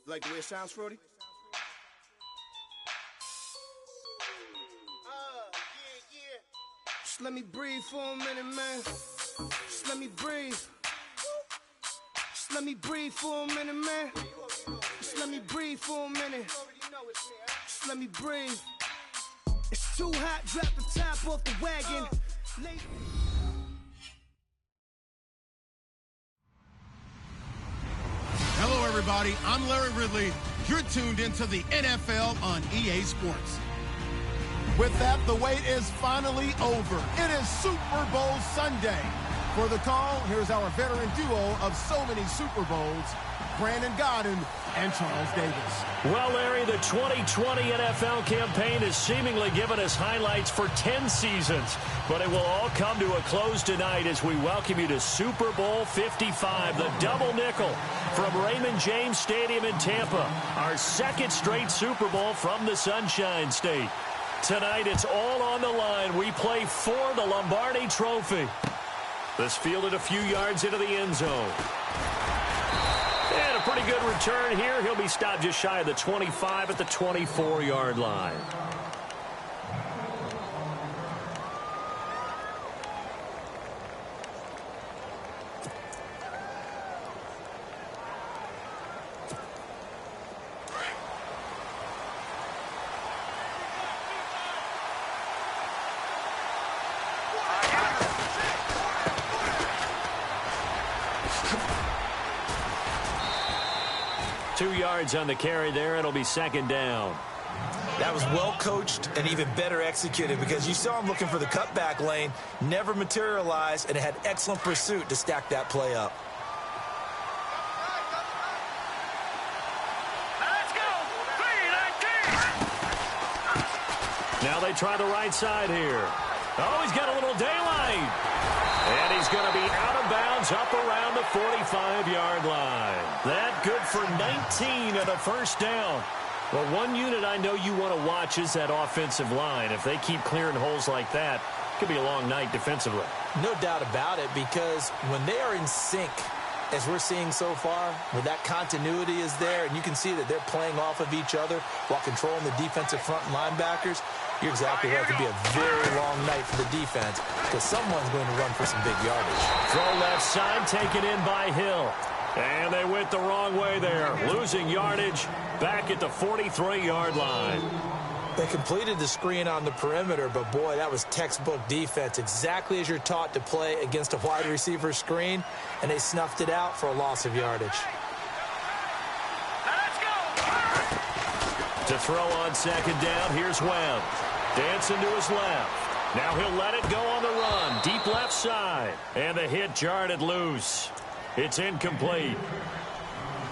Like the way it sounds, Frody? Just let me breathe for a minute, man. Just let me breathe. Just let me breathe for a minute, man. Just let me breathe for a minute. Just let me breathe. It's too hot, drop the top off the wagon. Hello, everybody. I'm Larry Ridley. You're tuned into the NFL on EA Sports. With that, the wait is finally over. It is Super Bowl Sunday. For the call, here's our veteran duo of so many Super Bowls, Brandon Godden and Charles Davis. Well, Larry, the 2020 NFL campaign has seemingly given us highlights for 10 seasons, but it will all come to a close tonight as we welcome you to Super Bowl 55, the double nickel from Raymond James Stadium in Tampa, our second straight Super Bowl from the Sunshine State. Tonight, it's all on the line. We play for the Lombardi Trophy. This fielded a few yards into the end zone. And a pretty good return here. He'll be stopped just shy of the 25 at the 24-yard line. On the carry there, it'll be second down. That was well coached and even better executed because you saw him looking for the cutback lane, never materialized, and had excellent pursuit to stack that play up. Let's go! 3-19! Now they try the right side here. Oh, he's got a little daylight. And he's going to be out of bounds up around the 45-yard line. That good for 19 and a first down. Well, one unit I know you want to watch is that offensive line. If they keep clearing holes like that, it could be a long night defensively. No doubt about it, because when they are in sync, as we're seeing so far, where that continuity is there, and you can see that they're playing off of each other while controlling the defensive front and linebackers, you're exactly right. It could be a very long night for the defense because someone's going to run for some big yardage. Throw left side, taken in by Hill. And they went the wrong way there, losing yardage back at the 43-yard line. They completed the screen on the perimeter, but, boy, that was textbook defense, exactly as you're taught to play against a wide receiver screen, and they snuffed it out for a loss of yardage. Let's go! To throw on second down, here's Webb. Dancing to his left. Now he'll let it go on the run. Deep left side. And the hit jarred loose. It's incomplete.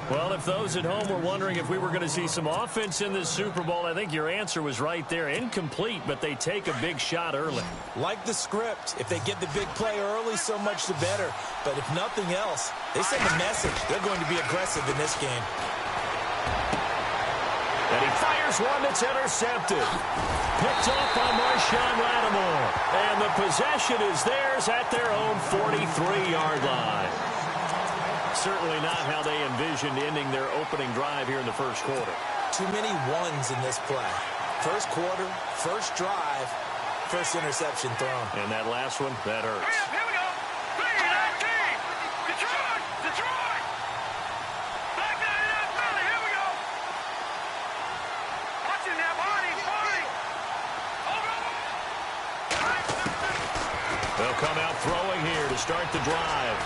Well, if those at home were wondering if we were going to see some offense in this Super Bowl, I think your answer was right there. Incomplete, but they take a big shot early. Like the script. If they get the big play early, so much the better. But if nothing else, they send a message. They're going to be aggressive in this game. And he fires one that's intercepted. Picked off by Marshawn Lattimore. And the possession is theirs at their own 43-yard line. Certainly not how they envisioned ending their opening drive here in the first quarter. Too many ones in this play. First quarter, first drive, first interception thrown. And that last one, that hurts. Here we go. 3-19. Detroit. Detroit. Back down in that belly. Here we go. Watch him now. Barney. They'll come out throwing here to start the drive.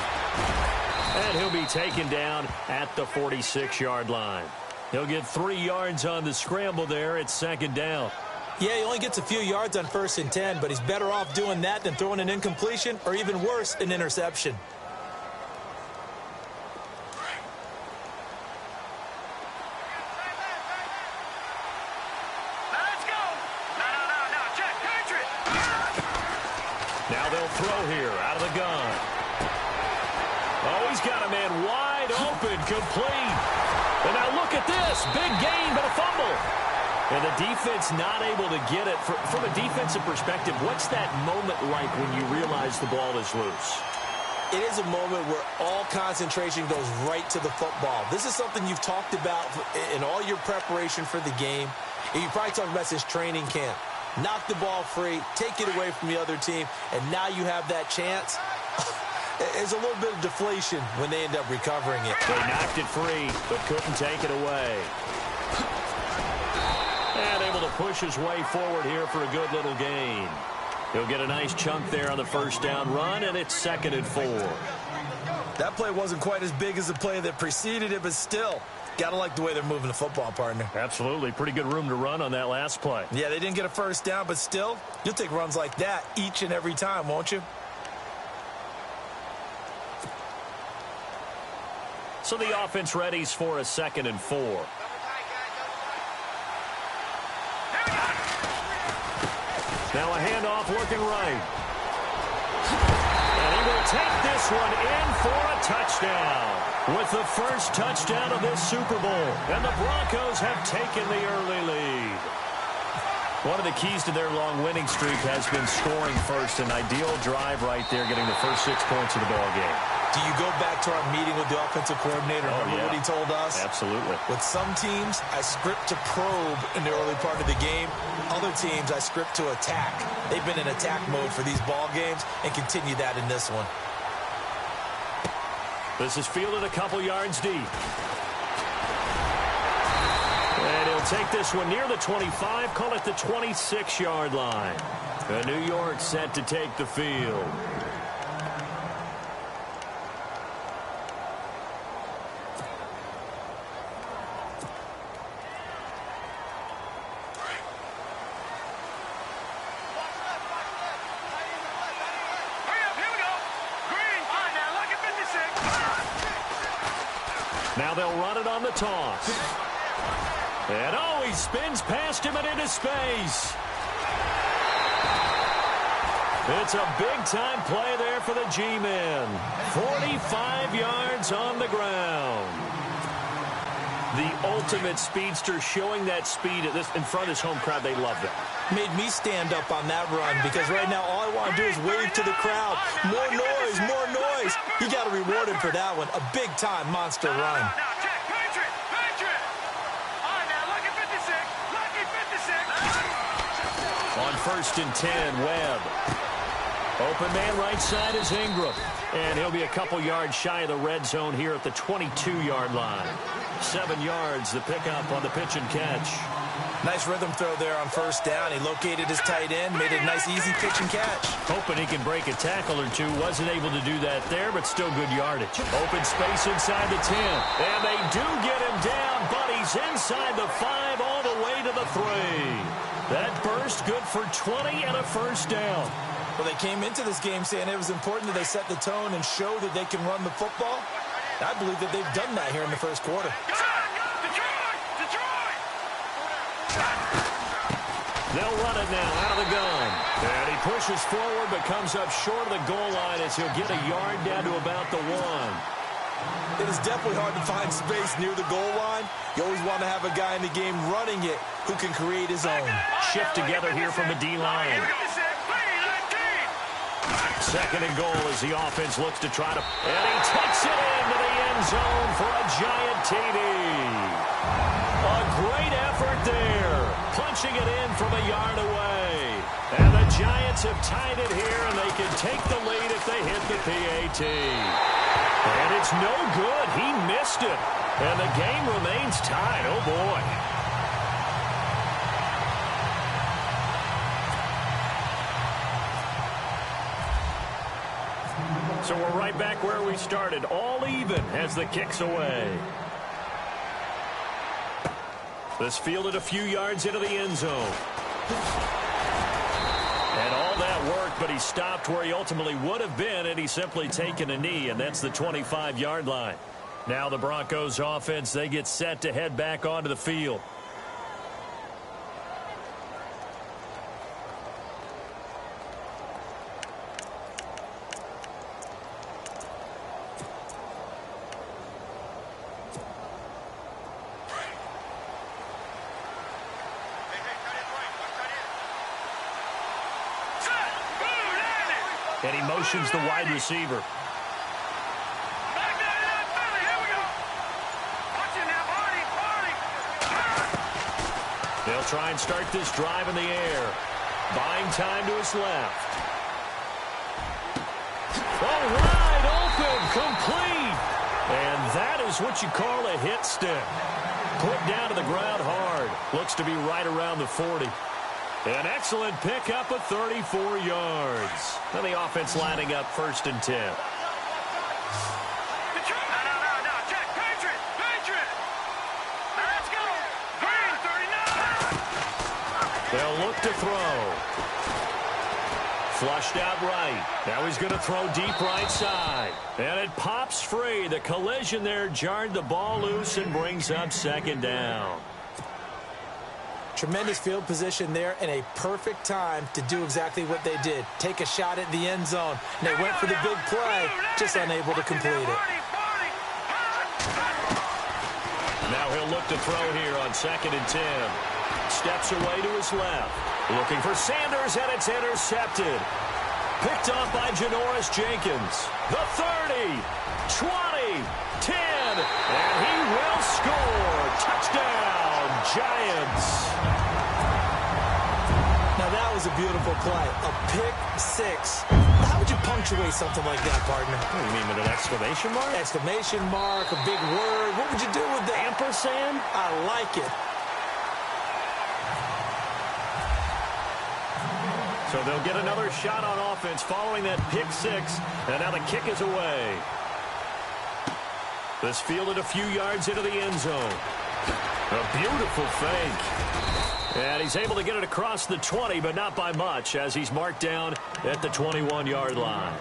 And he'll be taken down at the 46-yard line. He'll get 3 yards on the scramble there at second down. Yeah, he only gets a few yards on 1st and 10, but he's better off doing that than throwing an incompletion or even worse, an interception. Let's go. No. Check. Patriot. Now they'll throw here out of the gun. Oh, he's got a man wide open, complete. And now look at this. Big gain, but a fumble. And the defense not able to get it. From a defensive perspective, what's that moment like when you realize the ball is loose? it is a moment where all concentration goes right to the football. This is something you've talked about in all your preparation for the game. And you probably talked about since training camp. Knock the ball free, take it away from the other team, and now you have that chance. There's a little bit of deflation when they end up recovering it. They knocked it free, but couldn't take it away. And able to push his way forward here for a good little gain. He'll get a nice chunk there on the first down run, and it's 2nd and 4. That play wasn't quite as big as the play that preceded it, but still, got to like the way they're moving the football, partner. Absolutely. Pretty good room to run on that last play. Yeah, they didn't get a first down, but still, you'll take runs like that each and every time, won't you? So the offense readies for a 2nd and 4. Now a handoff working right. And he will take this one in for a touchdown. With the first touchdown of this Super Bowl. And the Broncos have taken the early lead. One of the keys to their long winning streak has been scoring first. An ideal drive right there, getting the first 6 points of the ball game. Do you go back to our meeting with the offensive coordinator? Remember what he told us? Absolutely. With some teams, I script to probe in the early part of the game. Other teams, I script to attack. They've been in attack mode for these ball games and continue that in this one. This is fielded a couple yards deep. And he'll take this one near the 25, call it the 26-yard line. And New York set to take the field. Now they'll run it on the toss. And oh, he spins past him and into space. It's a big-time play there for the G-men. 45 yards on the ground. The ultimate speedster, showing that speed at this in front of this home crowd. They love that. Made me stand up on that run because right now all I want to do is wave to the crowd. More noise, more noise. You got to reward him for that one. A big-time monster run. On 1st and 10, Webb. Open man right side is Ingram. And he'll be a couple yards shy of the red zone here at the 22-yard line. 7 yards, the pickup on the pitch and catch. Nice rhythm throw there on 1st down. He located his tight end, made it a nice, easy pitch and catch. Hoping he can break a tackle or two. Wasn't able to do that there, but still good yardage. Open space inside the 10. And they do get him down, but he's inside the 5 all the way to the 3. That burst good for 20 and a first down. Well, they came into this game saying it was important that they set the tone and show that they can run the football. I believe that they've done that here in the first quarter. They'll run it now out of the gun. And he pushes forward but comes up short of the goal line as he'll get a yard down to about the 1. It is definitely hard to find space near the goal line. You always want to have a guy in the game running it who can create his own. Shift together here from the D-line. 2nd and goal as the offense looks to try to... And he takes it into the end zone for a giant TD. A great effort there. Punching it in from a yard away. And the Giants have tied it here, and they can take the lead if they hit the PAT. And it's no good. He missed it. And the game remains tied. Oh, boy. So we're right back where we started. All even as the kick's away. This fielded a few yards into the end zone. And all that worked, but he stopped where he ultimately would have been, and he's simply taken a knee, and that's the 25-yard line. Now the Broncos offense, they get set to head back onto the field. And he motions the wide receiver. They'll try and start this drive in the air. Buying time to his left. Oh, wide open, complete. And that is what you call a hit stick. Put down to the ground hard. Looks to be right around the 40. An excellent pickup of 34 yards. Now the offense lining up 1st and 10. They'll look to throw. Flushed out right. Now he's going to throw deep right side. And it pops free. The collision there jarred the ball loose and brings up 2nd down. Tremendous field position there and a perfect time to do exactly what they did. Take a shot at the end zone. And they went for the big play, just unable to complete it. Now he'll look to throw here on 2nd and 10. Steps away to his left. Looking for Sanders, and it's intercepted. Picked off by Janoris Jenkins. The 30, 20, 10, and he will score. Touchdown, Giants. Now that was a beautiful play. A pick 6. How would you punctuate something like that, partner? What do you mean, with an exclamation mark? Exclamation mark, a big word. What would you do with that? Ampersand? I like it. So they'll get another shot on offense following that pick 6, and now the kick is away. This fielded a few yards into the end zone. A beautiful fake. And he's able to get it across the 20, but not by much, as he's marked down at the 21-yard line.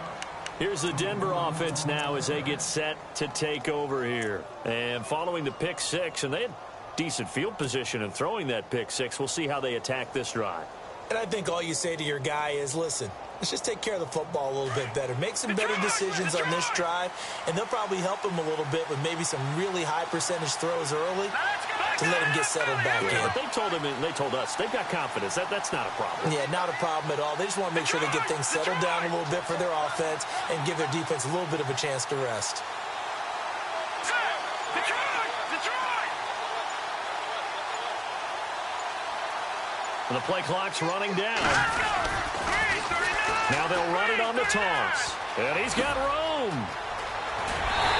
Here's the Denver offense now as they get set to take over here. And following the pick 6, and they had decent field position in throwing that pick 6. We'll see how they attack this drive. And I think all you say to your guy is, listen, let's just take care of the football a little bit better. Make some better decisions on this drive, and they'll probably help him a little bit with maybe some really high percentage throws early to let him get settled back in. But they told him and they told us they've got confidence. That's not a problem. Yeah, not a problem at all. They just want to make sure they get things settled down a little bit for their offense and give their defense a little bit of a chance to rest. And the play clock's running down. Now they'll run it on the toss. And he's got room.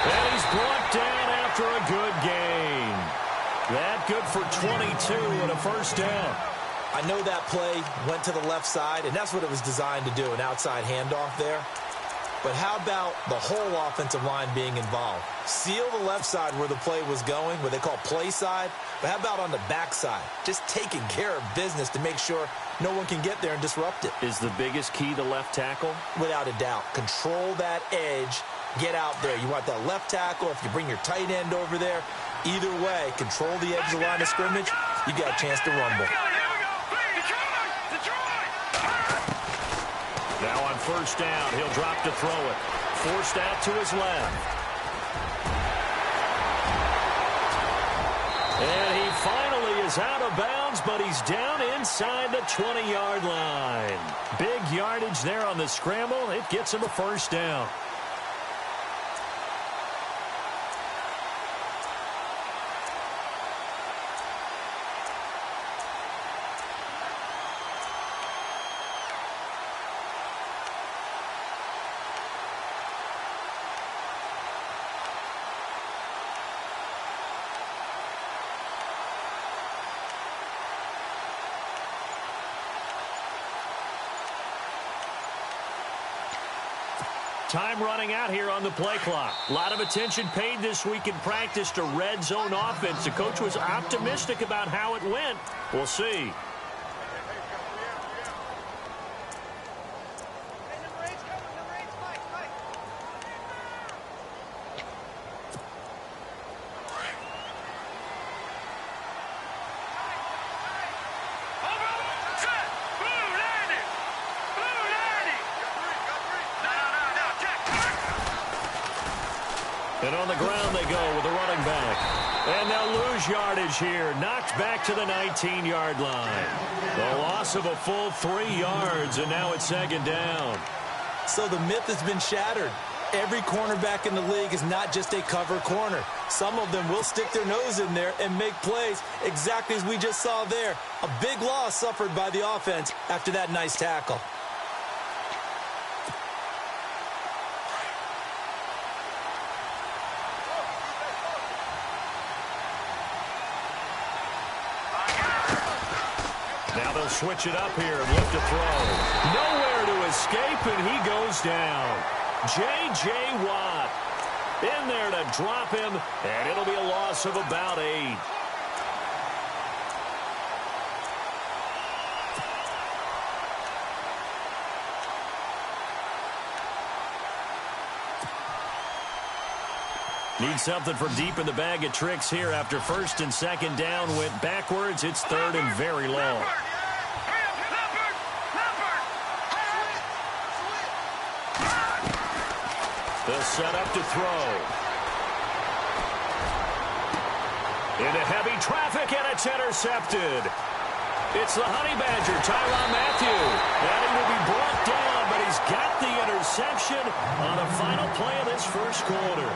And he's brought down after a good gain. That good for 22 and a 1st down. I know that play went to the left side, and that's what it was designed to do, an outside handoff there. But how about the whole offensive line being involved? Seal the left side where the play was going, what they call play side. But how about on the back side? Just taking care of business to make sure no one can get there and disrupt it. Is the biggest key the left tackle? Without a doubt. Control that edge. Get out there. You want that left tackle. If you bring your tight end over there, either way, control the edge of the line of scrimmage, you got a chance to rumble. Now on 1st down, he'll drop to throw it. Forced out to his left. And he finally is out of bounds, but he's down inside the 20-yard line. Big yardage there on the scramble. It gets him a 1st down. Time running out here on the play clock. A lot of attention paid this week in practice to red zone offense. The coach was optimistic about how it went. We'll see. And on the ground they go with the running back. And they'll lose yardage here. Knocked back to the 19-yard line. The loss of a full 3 yards, and now it's 2nd down. So the myth has been shattered. Every cornerback in the league is not just a cover corner. Some of them will stick their nose in there and make plays exactly as we just saw there. A big loss suffered by the offense after that nice tackle. Now they'll switch it up here and look to throw. Nowhere to escape, and he goes down. J.J. Watt in there to drop him, and it'll be a loss of about 8. Need something from deep in the bag of tricks here after first and second down went backwards. It's third and very long. They'll set up to throw. Into heavy traffic, and it's intercepted. It's the Honey Badger, Tyrann Mathieu. And he will be brought down, but he's got the interception on the final play of this first quarter.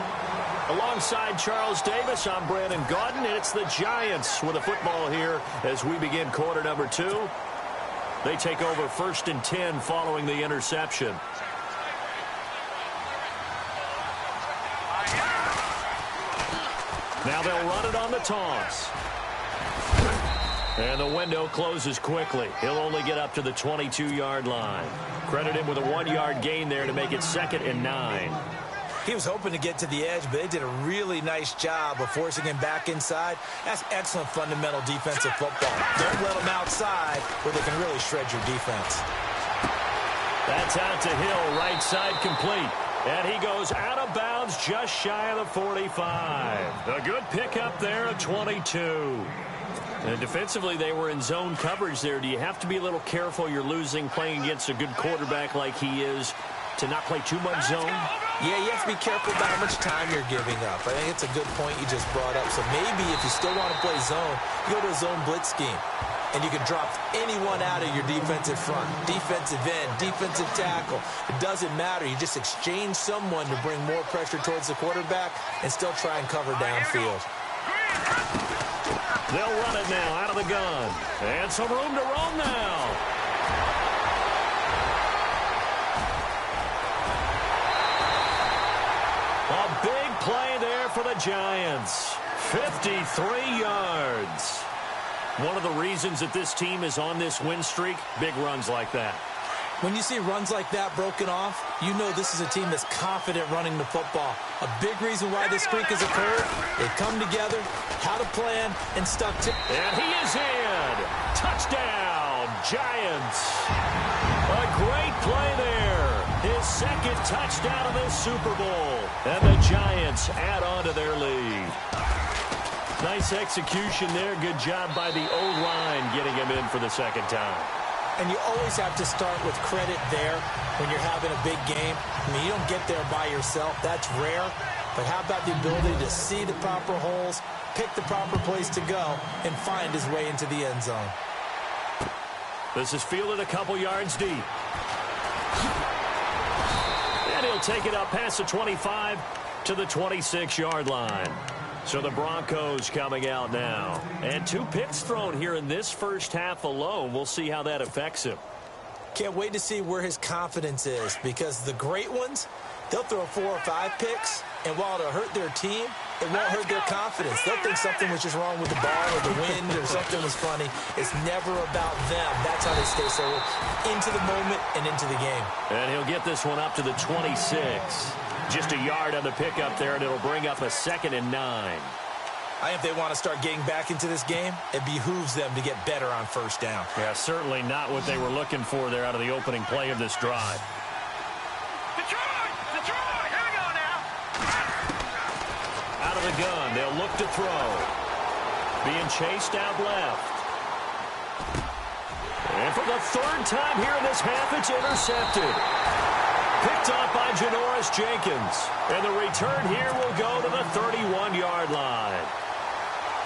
Alongside Charles Davis, I'm Brandon Gaudin, and it's the Giants with the football here as we begin quarter number 2. They take over first and 10 following the interception. Now they'll run it on the toss. And the window closes quickly. He'll only get up to the 22-yard line. Credit him with a 1-yard gain there to make it 2nd and 9. He was hoping to get to the edge, but they did a really nice job of forcing him back inside. That's excellent fundamental defensive football. Don't let them outside where they can really shred your defense. That's out to Hill, right side complete. And he goes out of bounds just shy of the 45. A good pickup there at 22. And defensively, they were in zone coverage there. Do you have to be a little careful you're losing playing against a good quarterback like he is to not play too much zone? Yeah, you have to be careful about how much time you're giving up. I think it's a good point you just brought up. So maybe if you still want to play zone, you go to a zone blitz scheme. And you can drop anyone out of your defensive front, defensive end, defensive tackle. It doesn't matter. You just exchange someone to bring more pressure towards the quarterback and still try and cover downfield. They'll run it now out of the gun. And some room to roam now. A big play there for the Giants. 53 yards. One of the reasons that this team is on this win streak, big runs like that. When you see runs like that broken off, you know this is a team that's confident running the football. A big reason why this streak has occurred, they come together, had a plan, and stuck to it. And he is in. Touchdown, Giants. A great play there. His second touchdown of this Super Bowl. And the Giants add on to their lead. Nice execution there. Good job by the O-line getting him in for the second time. And you always have to start with credit there when you're having a big game. I mean, you don't get there by yourself. That's rare. But how about the ability to see the proper holes, pick the proper place to go, and find his way into the end zone? This is fielded a couple yards deep. And he'll take it up past the 25 to the 26-yard line. So the Broncos coming out now. And 2 picks thrown here in this first half alone. We'll see how that affects him. Can't wait to see where his confidence is, because the great ones, they'll throw 4 or 5 picks, and while it'll hurt their team, it won't hurt their confidence. They'll think something was just wrong with the ball or the wind or something was funny. It's never about them. That's how they stay so into the moment and into the game. And he'll get this one up to the 26. Just a yard on the pickup there, and it'll bring up a 2nd and 9. I think if they want to start getting back into this game, it behooves them to get better on first down. Yeah, certainly not what they were looking for there out of the opening play of this drive. Detroit! Detroit! Here we go now. Out of the gun, they'll look to throw. Being chased out left. And for the 3rd time here in this half, it's intercepted. Picked up by Janoris Jenkins. And the return here will go to the 31-yard line.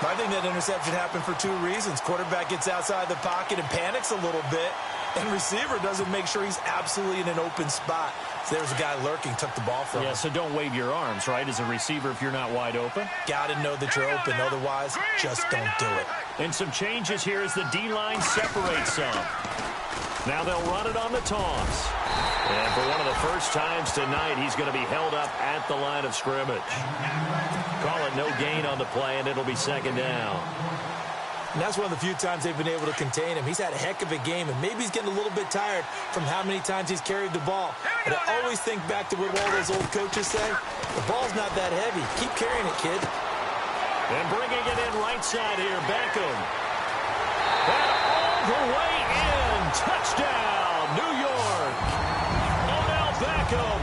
I think that interception happened for 2 reasons. Quarterback gets outside the pocket and panics a little bit. And receiver doesn't make sure he's absolutely in an open spot. So there's a guy lurking, took the ball from him. Yeah, so don't wave your arms, right, as a receiver if you're not wide open. Got to know that you're open. Otherwise, just don't do it. And some changes here as the D-line separates some. Now they'll run it on the toss. And for one of the first times tonight, he's going to be held up at the line of scrimmage. Call it no gain on the play, and it'll be second down. And that's one of the few times they've been able to contain him. He's had a heck of a game, and maybe he's getting a little bit tired from how many times he's carried the ball. But I always think back to what all those old coaches say. The ball's not that heavy. Keep carrying it, kid. And bringing it in right side here, Beckham. And all the way in. Touchdown, New York. Odell Beckham,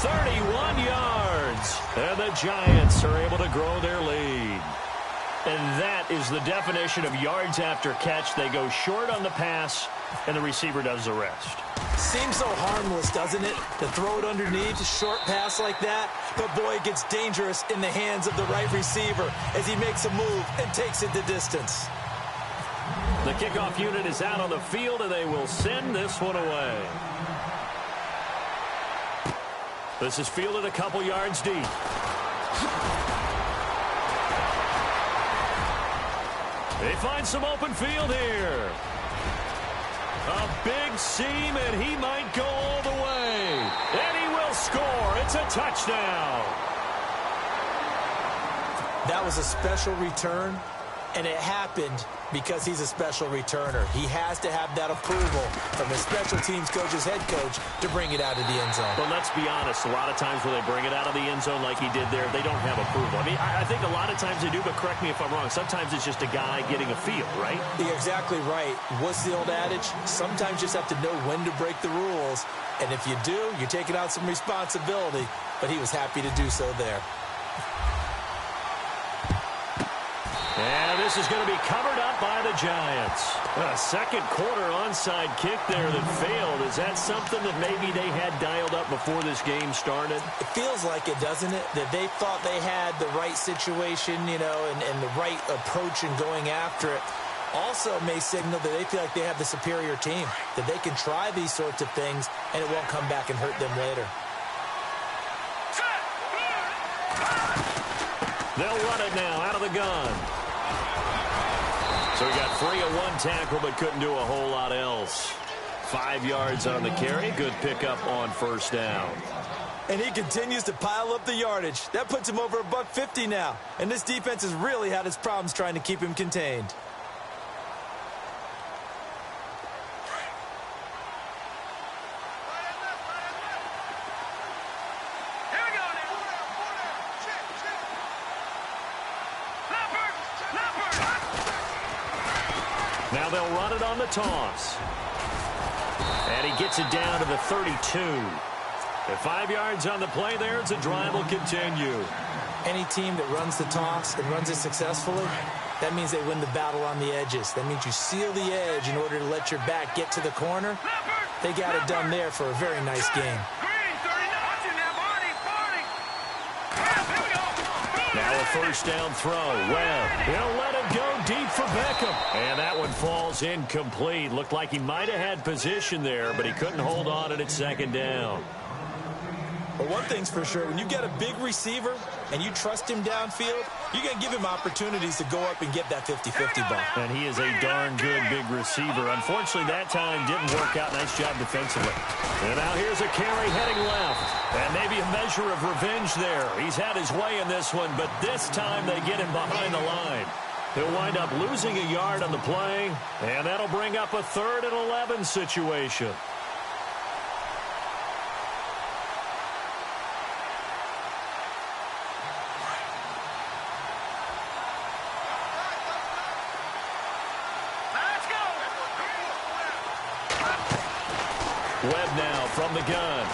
31 yards. And the Giants are able to grow their lead. And that is the definition of yards after catch. They go short on the pass, and the receiver does the rest. Seems so harmless, doesn't it? To throw it underneath, a short pass like that. But, boy, it gets dangerous in the hands of the right receiver as he makes a move and takes it the distance. The kickoff unit is out on the field, and they will send this one away. This is fielded a couple yards deep. They find some open field here. A big seam, and he might go all the way. And he will score. It's a touchdown. That was a special return, and it happened because he's a special returner. He has to have that approval from his special teams coach's head coach to bring it out of the end zone. But let's be honest, a lot of times when they bring it out of the end zone like he did there, they don't have approval. I mean, I think a lot of times they do, but correct me if I'm wrong. Sometimes it's just a guy getting a feel, right? You're exactly right. What's the old adage? Sometimes you just have to know when to break the rules. And if you do, you're taking out some responsibility. But he was happy to do so there. And this is going to be covered up by the Giants. A second quarter onside kick there that failed. Is that something that maybe they had dialed up before this game started? It feels like it, doesn't it? That they thought they had the right situation, you know, and the right approach in going after it. Also may signal that they feel like they have the superior team, that they can try these sorts of things, and it won't come back and hurt them later. They'll run it now out of the gun. So he got free of one tackle but couldn't do a whole lot else. 5 yards on the carry. Good pickup on first down. And he continues to pile up the yardage. That puts him over $150 now. And this defense has really had its problems trying to keep him contained. Now they'll run it on the toss. And he gets it down to the 32. At 5 yards on the play there, the drive will continue. Any team that runs the toss and runs it successfully, that means they win the battle on the edges. That means you seal the edge in order to let your back get to the corner. They got it done there for a very nice game. Now a first down throw. Webb, he'll let it go deep for Beckham. And that one falls incomplete. Looked like he might have had position there, but he couldn't hold on, and it's second down. But one thing's for sure, when you get a big receiver and you trust him downfield, you're going to give him opportunities to go up and get that 50-50 ball. And he is a darn good big receiver. Unfortunately, that time didn't work out. Nice job defensively. And now here's a carry heading left. And maybe a measure of revenge there. He's had his way in this one, but this time they get him behind the line. He'll wind up losing a yard on the play, and that'll bring up a 3rd and 11 situation. Webb now from the gun.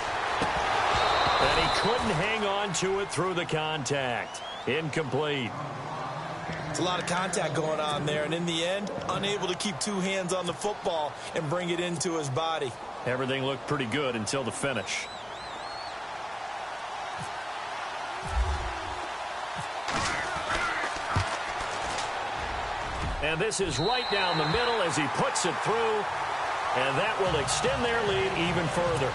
And he couldn't hang on to it through the contact. Incomplete. It's a lot of contact going on there, and in the end, unable to keep 2 hands on the football and bring it into his body. Everything looked pretty good until the finish. And this is right down the middle as he puts it through. and that will extend their lead even further.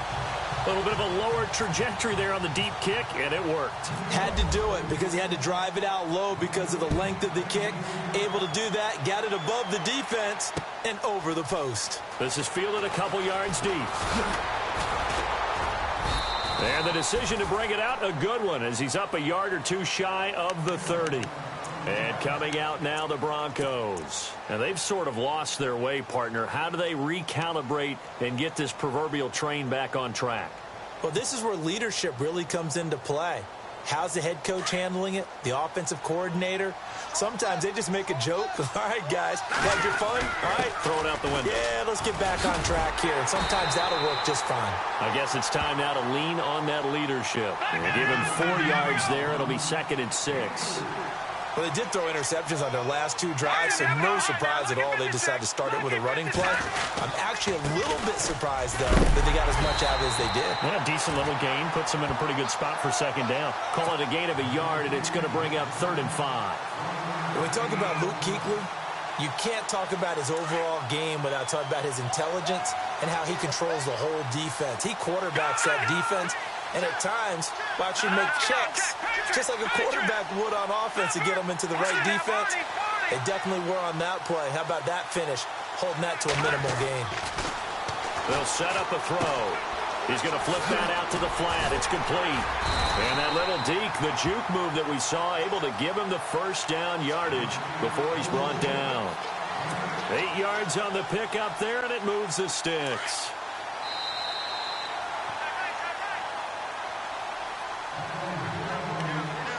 A little bit of a lower trajectory there on the deep kick, and it worked. Had to do it because he had to drive it out low because of the length of the kick. Able to do that, got it above the defense, and over the post. This is fielded a couple yards deep. And the decision to bring it out, a good one, as he's up a yard or two shy of the 30. And coming out now, the Broncos. And they've sort of lost their way, partner. How do they recalibrate and get this proverbial train back on track? Well, this is where leadership really comes into play. How's the head coach handling it? The offensive coordinator? Sometimes they just make a joke. All right, guys, had your fun? All right. Throw it out the window. Yeah, let's get back on track here. And sometimes that'll work just fine. I guess it's time now to lean on that leadership. And give him 4 yards there. It'll be 2nd and 6. Well, they did throw interceptions on their last 2 drives, so no surprise at all they decided to start it with a running play. I'm actually a little bit surprised, though, that they got as much out of it as they did. Yeah, decent little gain. Puts them in a pretty good spot for 2nd down. Call it a gain of a yard, and it's going to bring up 3rd and 5. When we talk about Luke Kuechly, you can't talk about his overall game without talking about his intelligence and how he controls the whole defense. He quarterbacks that defense, and at times will actually make checks, just like a quarterback would on offense to get them into the right defense. They definitely were on that play. How about that finish, holding that to a minimal gain. They'll set up a throw. He's going to flip that out to the flat. It's complete. And that little deke, the juke move that we saw, able to give him the 1st down yardage before he's brought down. 8 yards on the pickup there, and it moves the sticks.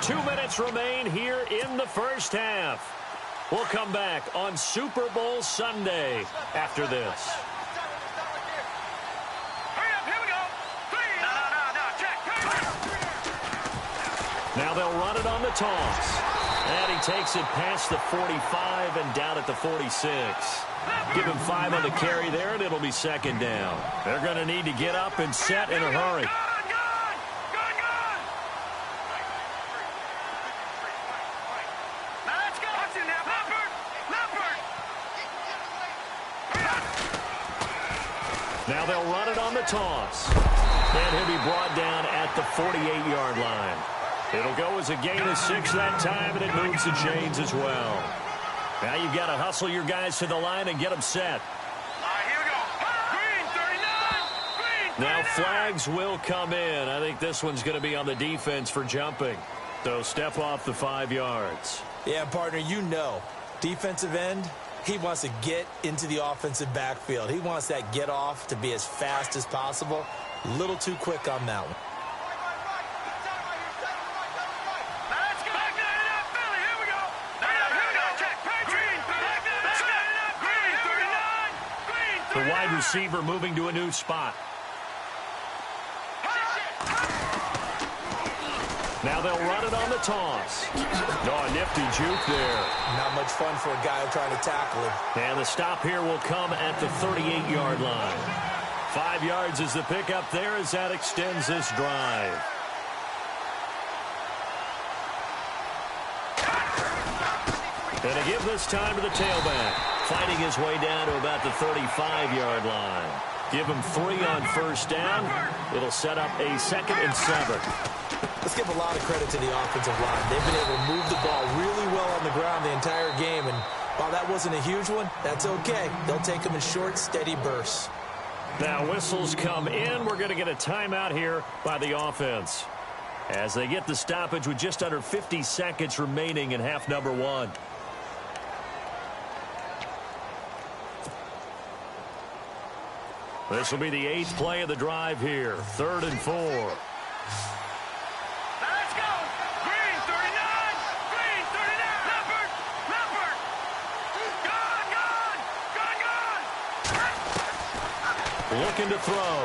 Two minutes remain here in the first half. We'll come back on Super Bowl Sunday after this. Now they'll run it on the toss. And he takes it past the 45 and down at the 46. Give him 5 on the carry there, and it'll be 2nd down. They're going to need to get up and set in a hurry. Now they'll run it on the toss. And he'll be brought down at the 48-yard line. It'll go as a gain of 6 that time, and it moves the chains as well. Now you've got to hustle your guys to the line and get them set. Here we go. Green, 39. Green, 39. Now flags will come in. I think this one's going to be on the defense for jumping. So step off the 5 yards. Yeah, partner, you know, defensive end, he wants to get into the offensive backfield. He wants that get off to be as fast as possible. A little too quick on that one. The wide receiver moving to a new spot. Now they'll run it on the toss. Oh, a nifty juke there. Not much fun for a guy trying to tackle him. And the stop here will come at the 38-yard line. 5 yards is the pickup there as that extends this drive. And to give this time to the tailback. Fighting his way down to about the 35-yard line. Give him 3 on 1st down. It'll set up a 2nd and 7. Let's give a lot of credit to the offensive line. They've been able to move the ball really well on the ground the entire game. And while that wasn't a huge one, that's okay. They'll take them in short, steady bursts. Now whistles come in. We're going to get a timeout here by the offense. As they get the stoppage with just under 50 seconds remaining in half number 1. This will be the 8th play of the drive here. 3rd and 4. Let's go. Green, 39. Green, 39. Leopard. Leopard. Gone. Looking to throw.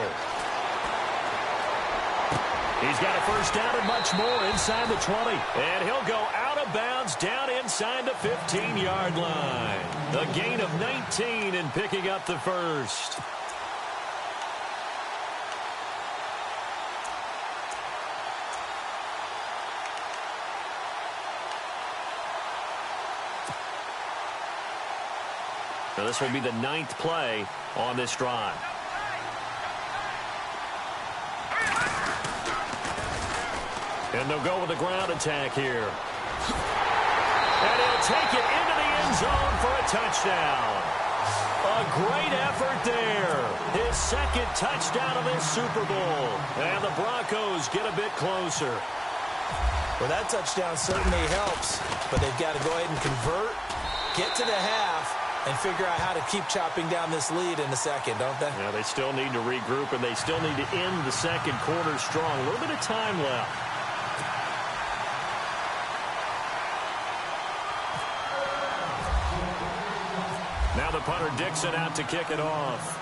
He's got a 1st down and much more inside the 20. And he'll go out of bounds down inside the 15-yard line. A gain of 19 and picking up the 1st. So this will be the 9th play on this drive. And they'll go with a ground attack here. And he'll take it into the end zone for a touchdown. A great effort there. His second touchdown of this Super Bowl. And the Broncos get a bit closer. Well, that touchdown certainly helps, but they've got to go ahead and convert, get to the half, and figure out how to keep chopping down this lead in the second, don't they? Yeah, they still need to regroup, and they still need to end the second quarter strong. A little bit of time left. Now the punter Dixon out to kick it off.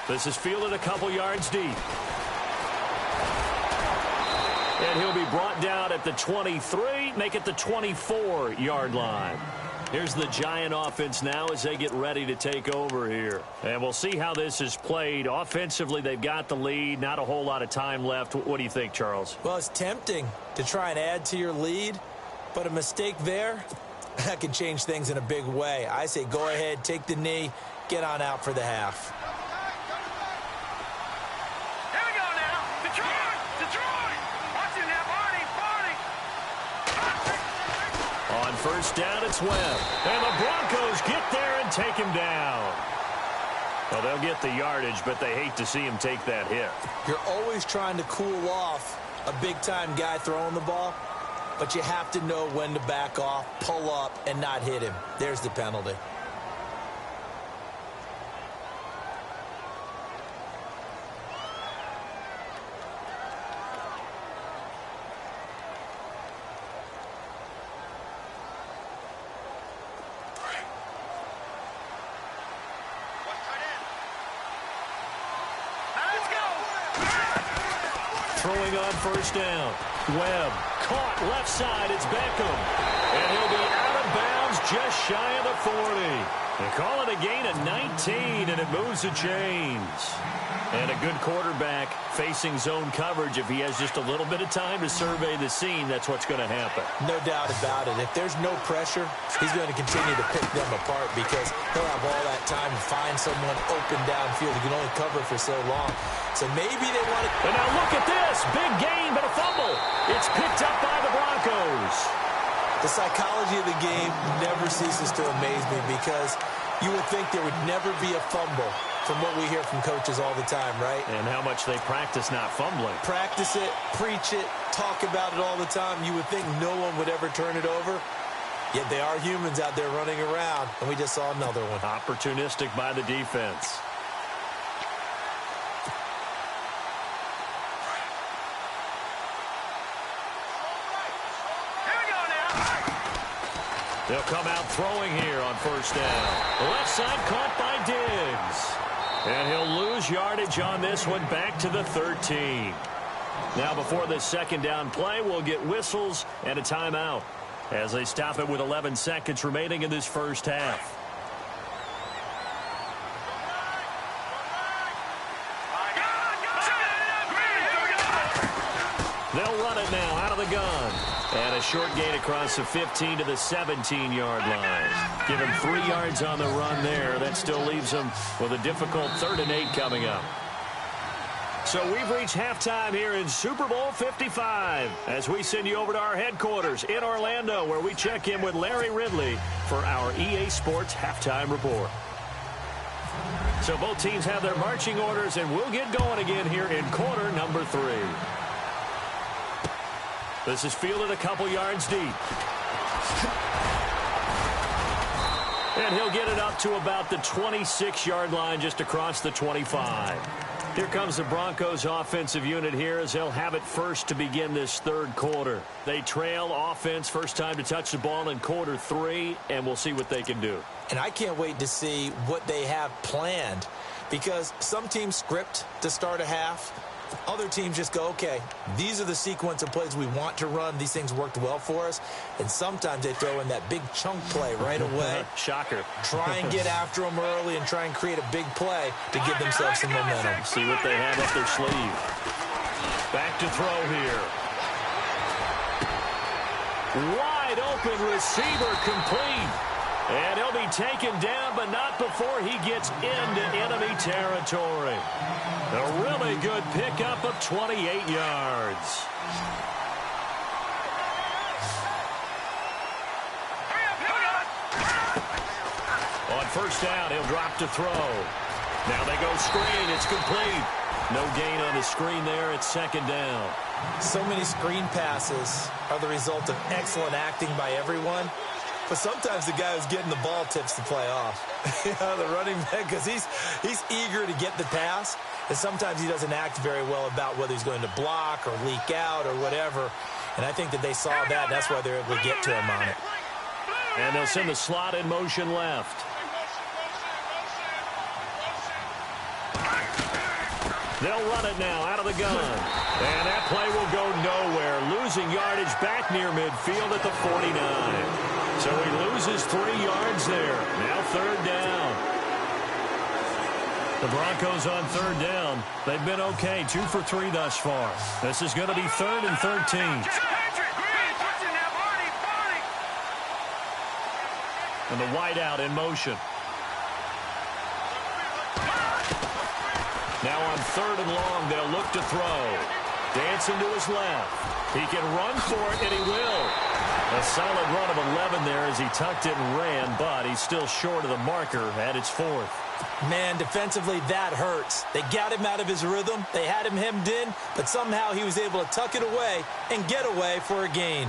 This is fielded a couple yards deep. And he'll be brought down at the 23, make it the 24-yard line. Here's the Giant offense now as they get ready to take over here. And we'll see how this is played. Offensively, they've got the lead. Not a whole lot of time left. What do you think, Charles? Well, it's tempting to try and add to your lead, but a mistake there, that can change things in a big way. I say go ahead, take the knee, get on out for the half. Here we go now. Detroit! Detroit! Watch it now, Barney! On first down, it's Webb. And the Broncos get there and take him down. Well, they'll get the yardage, but they hate to see him take that hit. You're always trying to cool off a big-time guy throwing the ball, but you have to know when to back off, pull up, and not hit him. There's the penalty. Throwing on first down. Webb caught left side. It's Beckham. And he'll be out of bounds just shy of the 40. They call it a gain of 19, and it moves the chains. And a good quarterback facing zone coverage. If he has just a little bit of time to survey the scene, that's what's going to happen. No doubt about it. If there's no pressure, he's going to continue to pick them apart because he'll have all that time to find someone open downfield. He can only cover for so long. So maybe they want to... And now look at this. Big gain, but a fumble. It's picked up by the Broncos. The psychology of the game never ceases to amaze me because you would think there would never be a fumble from what we hear from coaches all the time, right? And how much they practice not fumbling. Practice it, preach it, talk about it all the time. You would think no one would ever turn it over. Yet they are humans out there running around, and we just saw another one. Opportunistic by the defense. They'll come out throwing here on first down. Left side caught by Diggs. And he'll lose yardage on this one back to the 13. Now before this second down play, we'll get whistles and a timeout as they stop it with 11 seconds remaining in this first half. They'll run it now out of the gun. And a short gain across the 15 to the 17-yard line. Give him 3 yards on the run there. That still leaves him with a difficult 3rd and 8 coming up. So we've reached halftime here in Super Bowl 55 as we send you over to our headquarters in Orlando where we check in with Larry Ridley for our EA Sports Halftime Report. So both teams have their marching orders, and we'll get going again here in quarter number 3. This is fielded a couple yards deep. And he'll get it up to about the 26-yard line just across the 25. Here comes the Broncos offensive unit here as they'll have it first to begin this 3rd quarter. They trail offense first time to touch the ball in quarter 3, and we'll see what they can do. And I can't wait to see what they have planned because some teams script to start a half. Other teams just go, okay, these are the sequence of plays we want to run. These things worked well for us. And sometimes they throw in that big chunk play right away. Shocker. Try and get after them early and try and create a big play to give themselves some momentum. See what they have up their sleeve. Back to throw here. Wide wide open receiver complete. And he'll be taken down, but not before he gets into enemy territory. A really good pickup of 28 yards. On first down, he'll drop to throw. Now they go screen. It's complete. No gain on the screen there. It's second down. So many screen passes are the result of excellent acting by everyone. But sometimes the guy who's getting the ball tips the play off. The running back, because he's eager to get the pass. And sometimes he doesn't act very well about whether he's going to block or leak out or whatever. And I think that they saw that. And that's why they're able to get to him on it. And they'll send the slot in motion left. They'll run it now out of the gun. And that play will go nowhere. Losing yardage back near midfield at the 49. So he loses 3 yards there. Now third down. The Broncos on third down. They've been okay. 2 for 3 thus far. This is going to be 3rd and 13. And the wideout in motion. Now on 3rd and long, they'll look to throw. Dancing to his left. He can run for it, and he will. A solid run of 11 there as he tucked it and ran, but he's still short of the marker at its 4th. Man, defensively, that hurts. They got him out of his rhythm. They had him hemmed in, but somehow he was able to tuck it away and get away for a gain.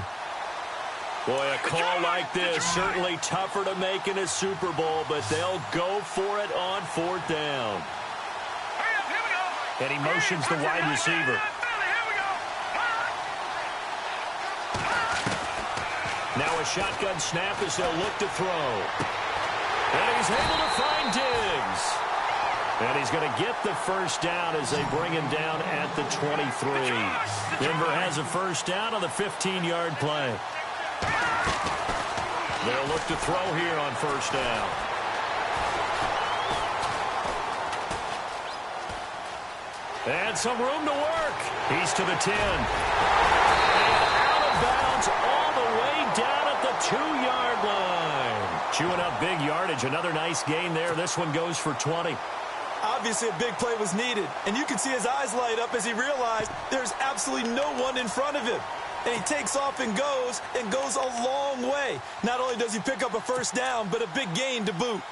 Boy, a call like this, certainly tougher to make in a Super Bowl, but they'll go for it on 4th down. And he motions the wide receiver. Now a shotgun snap as they'll look to throw. And he's able to find Diggs. And he's going to get the first down as they bring him down at the 23. Denver has a first down on the 15-yard play. They'll look to throw here on first down. And some room to work. He's to the 10. And out of bounds all the way down at the 2-yard line. Chewing up big yardage. Another nice gain there. This one goes for 20. Obviously, a big play was needed. And you can see his eyes light up as he realized there's absolutely no one in front of him. And he takes off and goes a long way. Not only does he pick up a first down, but a big gain to boot.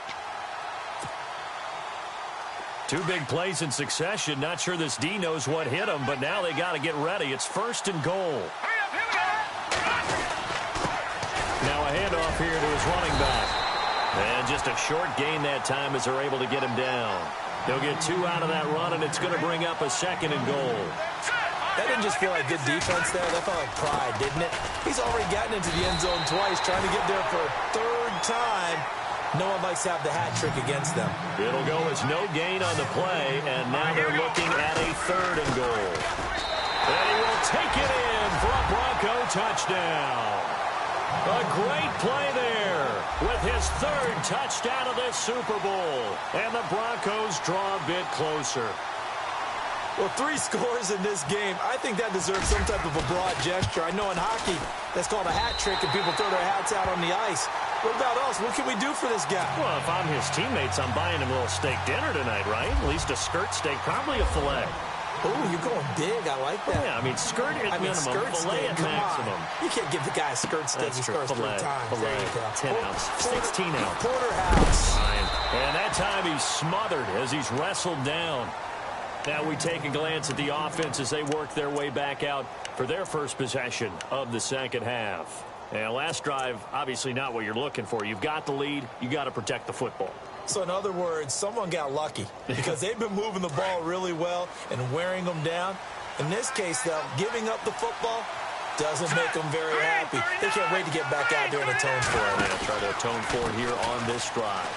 2 big plays in succession. Not sure this D knows what hit him, but now they got to get ready. It's 1st and goal. Now a handoff here to his running back. And just a short gain that time as they're able to get him down. They'll get 2 out of that run, and it's going to bring up a 2nd and goal. That didn't just feel like good defense there. That felt like pride, didn't it? He's already gotten into the end zone twice, trying to get there for a 3rd time. No one likes to have the hat trick against them. It'll go as no gain on the play, and now they're looking at a 3rd and goal. And he will take it in for a Bronco touchdown. A great play there with his 3rd touchdown of this Super Bowl. And the Broncos draw a bit closer. Well, 3 scores in this game. I think that deserves some type of a broad gesture. I know in hockey, that's called a hat trick, and people throw their hats out on the ice. What about us? What can we do for this guy? Well, if I'm his teammates, I'm buying him a little steak dinner tonight, right? At least a skirt steak, probably a filet. Oh, you're going big. I like that. Yeah, I mean, skirt at minimum, skirt filet steak, at come maximum. on. You can't give the guy a skirt steak. He scores 3 times. Filet, 10 ounce, 16 ounce. Porterhouse. And that time he's smothered as he's wrestled down. Now we take a glance at the offense as they work their way back out for their first possession of the second half. And last drive, obviously not what you're looking for. You've got the lead. You got to protect the football. So in other words, someone got lucky because they've been moving the ball really well and wearing them down. In this case, though, giving up the football doesn't make them very happy. They can't wait to get back out there and atone for it. They'll try to atone for it here on this drive.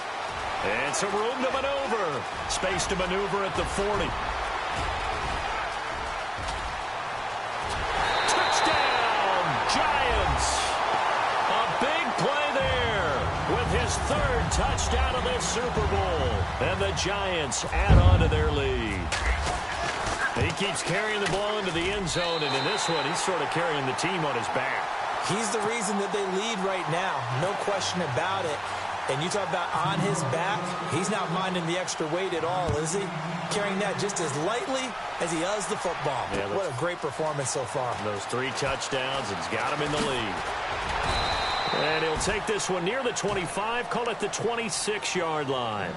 And some room to maneuver. Space to maneuver at the 40. Touchdown, Giants. A big play there with his 3rd touchdown of this Super Bowl. And the Giants add on to their lead. He keeps carrying the ball into the end zone, and in this one, he's sort of carrying the team on his back. He's the reason that they lead right now. No question about it. And you talk about on his back, he's not minding the extra weight at all, is he? Carrying that just as lightly as he does the football. Yeah, what a great performance so far. Those 3 touchdowns, it's got him in the lead. And he'll take this one near the 25, call it the 26-yard line.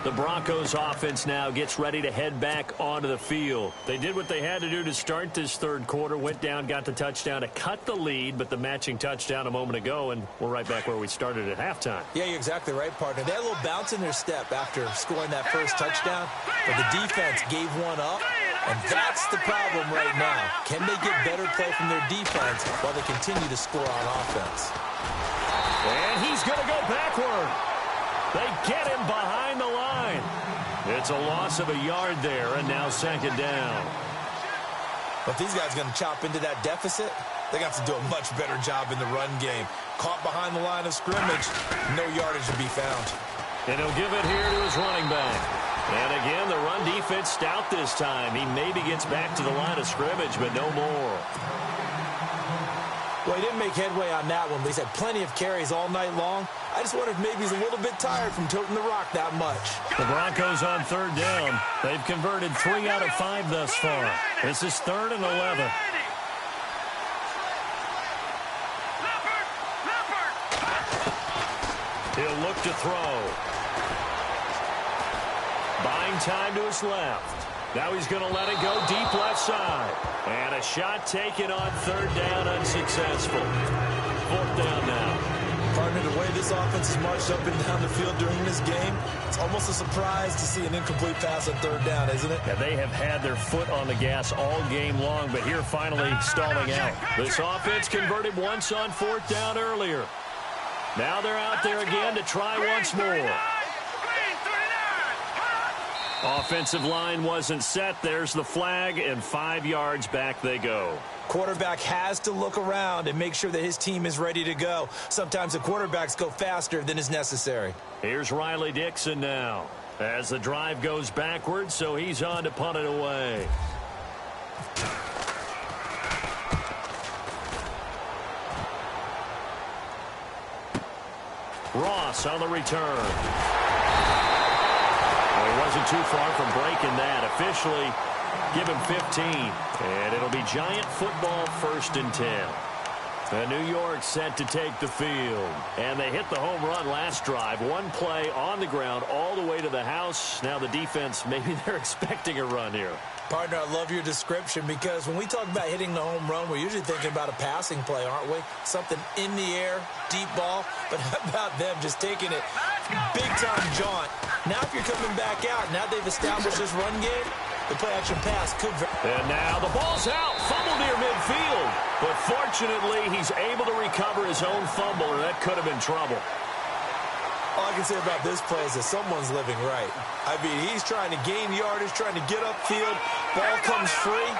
The Broncos offense now gets ready to head back onto the field. They did what they had to do to start this third quarter, went down, got the touchdown to cut the lead, but the matching touchdown a moment ago, and we're right back where we started at halftime. Yeah, you're exactly right, partner. They had a little bounce in their step after scoring that first touchdown, but the defense gave one up, and that's the problem right now. Can they get better play from their defense while they continue to score on offense? And he's going to go backward. They get him behind the line. It's a loss of a yard there, and now second down. But these guys are going to chop into that deficit. They got to do a much better job in the run game. Caught behind the line of scrimmage, no yardage to be found. And he'll give it here to his running back. And again, the run defense stout this time. He maybe gets back to the line of scrimmage, but no more. Well, he didn't make headway on that one, but he's had plenty of carries all night long. I just wonder if maybe he's a little bit tired from toting the rock that much. The Broncos on third down. They've converted 3 out of 5 thus far. This is 3rd and 11. He'll look to throw. Buying time to his left. Now he's going to let it go deep left side. And a shot taken on third down, unsuccessful. 4th down now. Partner, the way this offense has marched up and down the field during this game, it's almost a surprise to see an incomplete pass on third down, isn't it? Yeah, they have had their foot on the gas all game long, but here finally stalling out. This offense converted once on 4th down earlier. Now they're out there again to try once more. Offensive line wasn't set. There's the flag, and 5 yards back they go. Quarterback has to look around and make sure that his team is ready to go. Sometimes the quarterbacks go faster than is necessary. Here's Riley Dixon now as the drive goes backwards, so he's on to punt it away. Ross on the return. He wasn't too far from breaking that. Officially, give him 15. And it'll be Giant football 1st and 10. And New York set to take the field. And they hit the home run last drive. One play on the ground all the way to the house. Now the defense, maybe they're expecting a run here. Partner, I love your description because when we talk about hitting the home run, we're usually thinking about a passing play, aren't we? Something in the air, deep ball. But how about them just taking it big-time jaunt? Now if you're coming back out, now they've established this run game, the play-action pass could... And now the ball's out, fumble near midfield. But fortunately, he's able to recover his own fumble, or that could have been trouble. All I can say about this play is that someone's living right. I mean, he's trying to gain yardage, trying to get upfield. Ball comes free.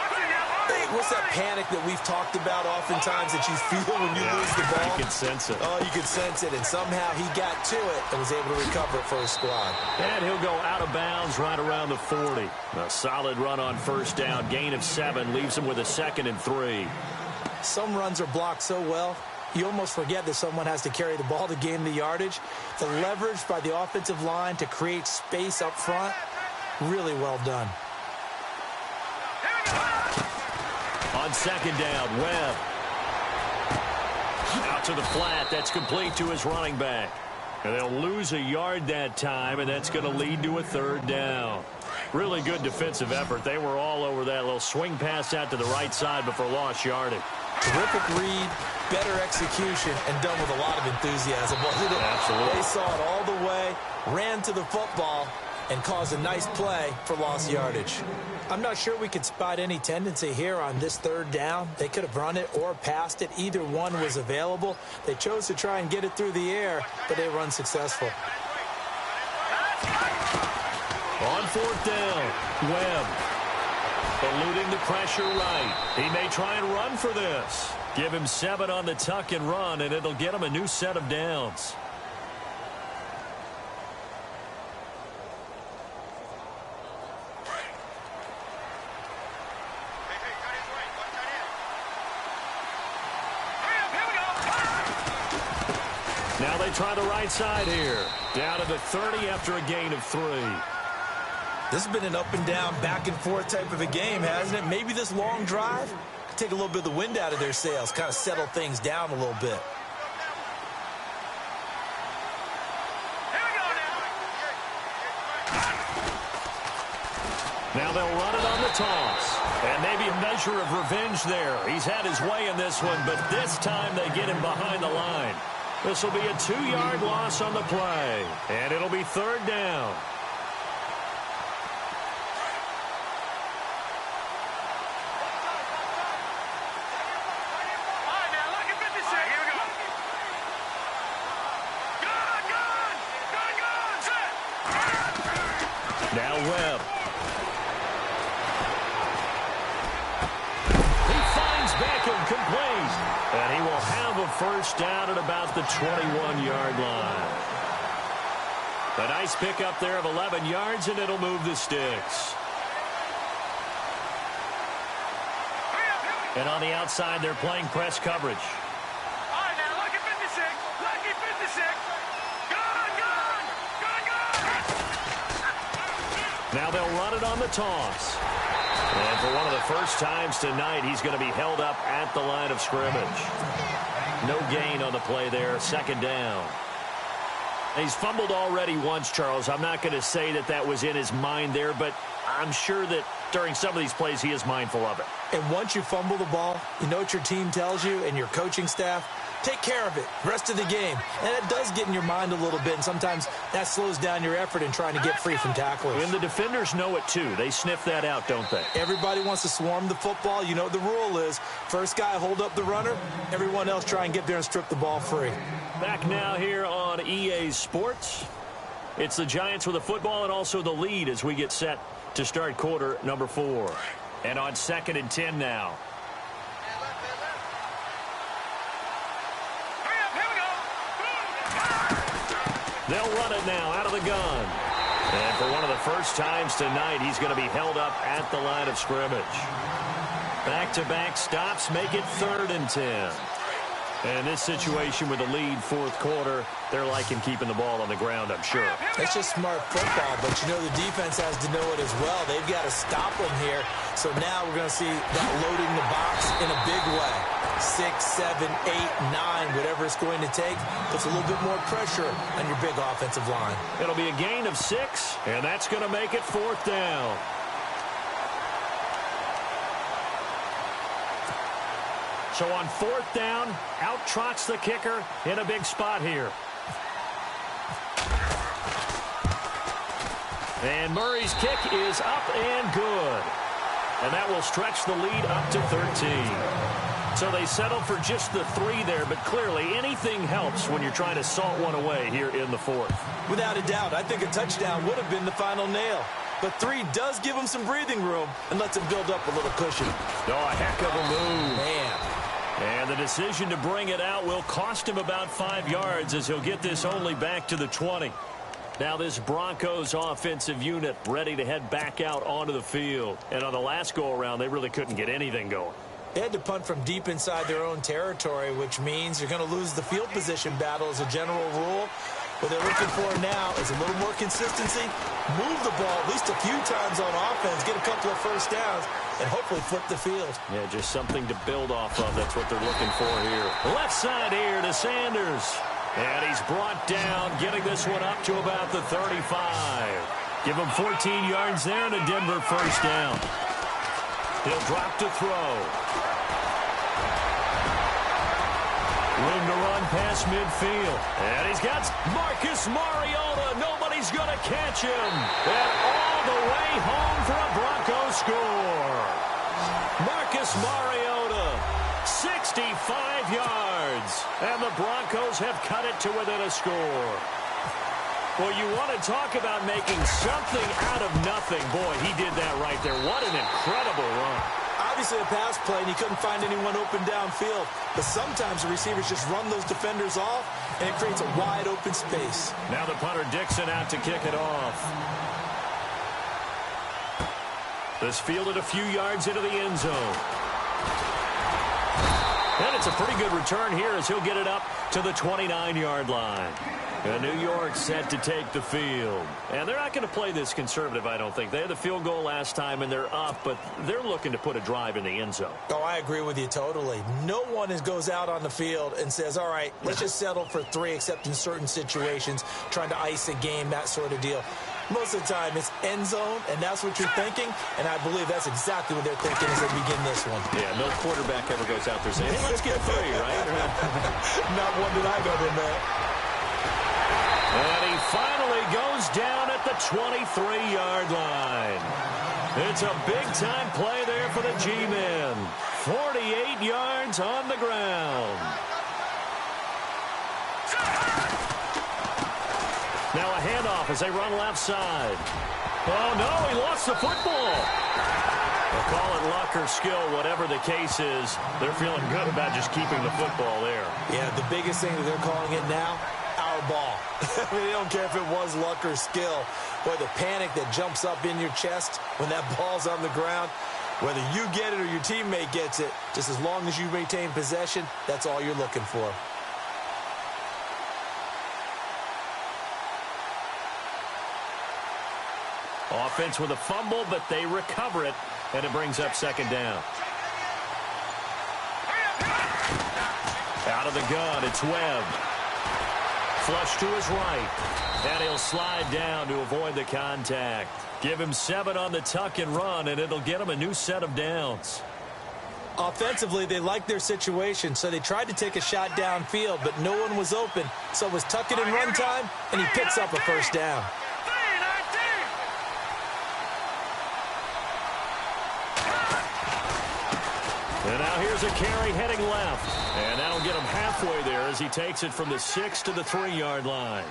Hey, what's that panic that we've talked about oftentimes that you feel when you lose the ball? You can sense it. Oh, you can sense it. And somehow he got to it and was able to recover it for his squad. And he'll go out of bounds right around the 40. A solid run on 1st down. Gain of 7 leaves him with a 2nd and 3. Some runs are blocked so well, you almost forget that someone has to carry the ball to gain the yardage. The leverage by the offensive line to create space up front, really well done. On 2nd down, Webb. Out to the flat. That's complete to his running back. And they'll lose a yard that time, and that's going to lead to a 3rd down. Really good defensive effort. They were all over that little swing pass out to the right side before lost yardage. Terrific read, better execution, and done with a lot of enthusiasm, wasn't it? Absolutely. They saw it all the way, ran to the football, and caused a nice play for lost yardage. I'm not sure we could spot any tendency here on this 3rd down. They could have run it or passed it. Either one was available. They chose to try and get it through the air, but they were unsuccessful. On 4th down, Webb. Eluding the pressure right. He may try and run for this. Give him 7 on the tuck and run, and it'll get him a new set of downs. Now they try the right side here. Down to the 30 after a gain of 3. This has been an up and down, back and forth type of a game, hasn't it? Maybe this long drive could take a little bit of the wind out of their sails, kind of settle things down a little bit. Now they'll run it on the toss. And maybe a measure of revenge there. He's had his way in this one, but this time they get him behind the line. This will be a 2-yard loss on the play. And it'll be 3rd down. Now Webb. He finds Beckham complete. And he will have a first down at about the 21-yard line. A nice pickup there of 11 yards, and it'll move the sticks. And on the outside, they're playing press coverage. All right, now, lucky 56. Lucky 56. Now they'll run it on the toss. And for one of the first times tonight, he's going to be held up at the line of scrimmage. No gain on the play there, 2nd down. He's fumbled already once, Charles. I'm not going to say that that was in his mind there, but I'm sure that during some of these plays he is mindful of it. And once you fumble the ball, you know what your team tells you and your coaching staff? Take care of it, rest of the game. And it does get in your mind a little bit, and sometimes that slows down your effort in trying to get free from tacklers. And the defenders know it, too. They sniff that out, don't they? Everybody wants to swarm the football. You know what the rule is. First guy hold up the runner. Everyone else try and get there and strip the ball free. Back now here on EA Sports. It's the Giants with the football and also the lead as we get set to start quarter number 4. And on 2nd and 10 now. They'll run it now out of the gun. And for one of the first times tonight, he's going to be held up at the line of scrimmage. Back-to-back stops make it 3rd and 10. And in this situation with the lead 4th quarter, they're liking keeping the ball on the ground, I'm sure. It's just smart football, but you know the defense has to know it as well. They've got to stop them here. So now we're going to see that loading the box in a big way. 6, 7, 8, 9, whatever it's going to take, puts a little bit more pressure on your big offensive line. It'll be a gain of 6, and that's going to make it 4th down. So on 4th down, out trots the kicker in a big spot here. And Murray's kick is up and good. And that will stretch the lead up to 13. So they settle for just the 3 there, but clearly anything helps when you're trying to salt one away here in the 4th. Without a doubt, I think a touchdown would have been the final nail. But 3 does give them some breathing room and lets them build up a little cushion. Oh, a heck of a move. Man. And the decision to bring it out will cost him about 5 yards as he'll get this only back to the 20. Now this Broncos offensive unit ready to head back out onto the field. And on the last go-around, they really couldn't get anything going. They had to punt from deep inside their own territory, which means you're going to lose the field position battle as a general rule. What they're looking for now is a little more consistency, move the ball at least a few times on offense, get a couple of first downs, and hopefully flip the field. Yeah, just something to build off of. That's what they're looking for here. Left side here to Sanders. And he's brought down, getting this one up to about the 35. Give him 14 yards there and a Denver first down. He'll drop to throw. Room to run past midfield. And he's got Marcus Mariota. Nobody's going to catch him. And all the way home for a Broncos score. Marcus Mariota, 65 yards. And the Broncos have cut it to within a score. Well, you want to talk about making something out of nothing. Boy, he did that right there. What an incredible run. Obviously a pass play, and he couldn't find anyone open downfield. But sometimes the receivers just run those defenders off, and it creates a wide open space. Now the punter Dixon out to kick it off. This fielded a few yards into the end zone. And it's a pretty good return here as he'll get it up to the 29-yard line. And New York set to take the field. And they're not going to play this conservative, I don't think. They had the field goal last time, and they're up, but they're looking to put a drive in the end zone. Oh, I agree with you totally. No one goes out on the field and says, all right, let's just settle for 3, except in certain situations, trying to ice a game, that sort of deal. Most of the time, it's end zone, and that's what you're thinking, and I believe that's exactly what they're thinking as they begin this one. Yeah, no quarterback ever goes out there saying, hey, let's get 3, right? Not one that I've ever met. And he finally goes down at the 23-yard line. It's a big-time play there for the G-men. 48 yards on the ground. Now a handoff as they run left side. Oh, no, he lost the football. They'll call it luck or skill, whatever the case is. They're feeling good about just keeping the football there. Yeah, the biggest thing that they're calling it now, our ball. I mean, they don't care if it was luck or skill. Boy, the panic that jumps up in your chest when that ball's on the ground, whether you get it or your teammate gets it, just as long as you maintain possession, that's all you're looking for. Offense with a fumble, but they recover it, and it brings up second down. Out of the gun, it's Webb. Flush to his right, and he'll slide down to avoid the contact. Give him 7 on the tuck and run, and it'll get him a new set of downs. Offensively, they liked their situation, so they tried to take a shot downfield, but no one was open. So it was tuck it in run time, and he picks up a first down. And now here's a carry heading left. And that'll get him halfway there as he takes it from the 6 to the 3-yard line.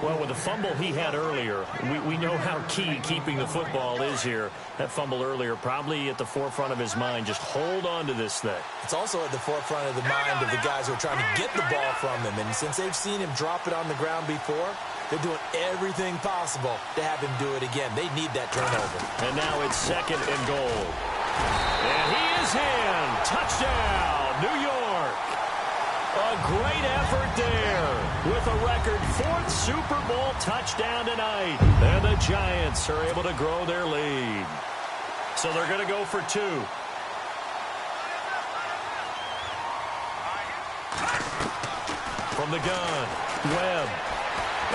Well, with the fumble he had earlier, we know how key keeping the football is here. That fumble earlier probably at the forefront of his mind. Just hold on to this thing. It's also at the forefront of the mind of the guys who are trying to get the ball from him. And since they've seen him drop it on the ground before, they're doing everything possible to have him do it again. They need that turnover. And now it's 2nd and goal. And he is in. Touchdown, New York. A great effort there with a record 4th Super Bowl touchdown tonight. And the Giants are able to grow their lead. So they're going to go for 2. From the gun, Webb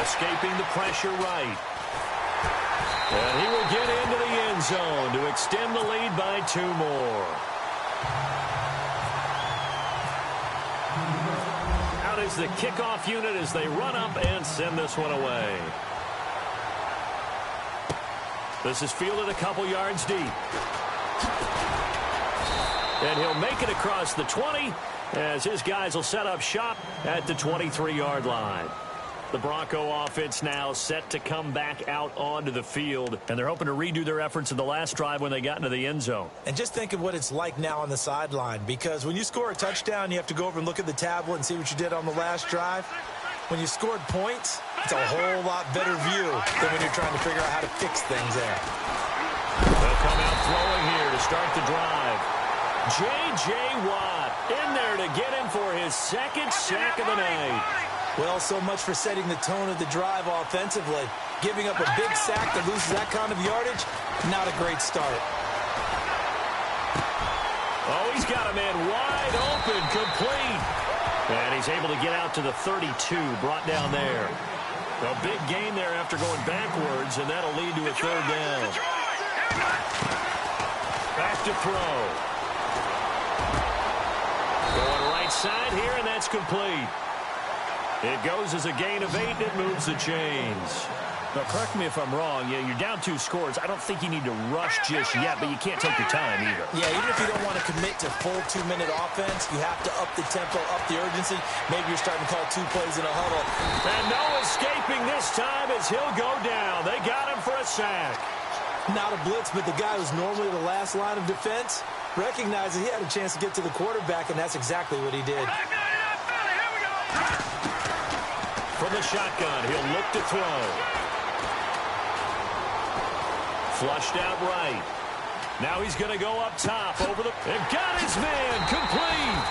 escaping the pressure right. And he will get into the end zone to extend the lead by 2 more. Out is the kickoff unit as they run up and send this one away. This is fielded a couple yards deep. And he'll make it across the 20 as his guys will set up shop at the 23-yard line. The Bronco offense now set to come back out onto the field, and they're hoping to redo their efforts in the last drive when they got into the end zone. And just think of what it's like now on the sideline, because when you score a touchdown, you have to go over and look at the tablet and see what you did on the last drive. When you scored points, it's a whole lot better view than when you're trying to figure out how to fix things there. They'll come out throwing here to start the drive. J.J. Watt in there to get him for his 2nd sack of the night. Well, so much for setting the tone of the drive offensively. Giving up a big sack that loses that kind of yardage, not a great start. Oh, he's got a man wide open, complete. And he's able to get out to the 32, brought down there. A big gain there after going backwards, and that'll lead to a 3rd down. Back to throw. Going right side here, and that's complete. It goes as a gain of 8, and it moves the chains. Now, correct me if I'm wrong. Yeah, you're down 2 scores. I don't think you need to rush just yet, but you can't take your time either. Yeah, even if you don't want to commit to full 2-minute offense, you have to up the tempo, up the urgency. Maybe you're starting to call 2 plays in a huddle. And no escaping this time as he'll go down. They got him for a sack. Not a blitz, but the guy who's normally the last line of defense recognized that he had a chance to get to the quarterback, and that's exactly what he did. From the shotgun, he'll look to throw. Flushed out right. Now he's going to go up top over the... And got his man complete.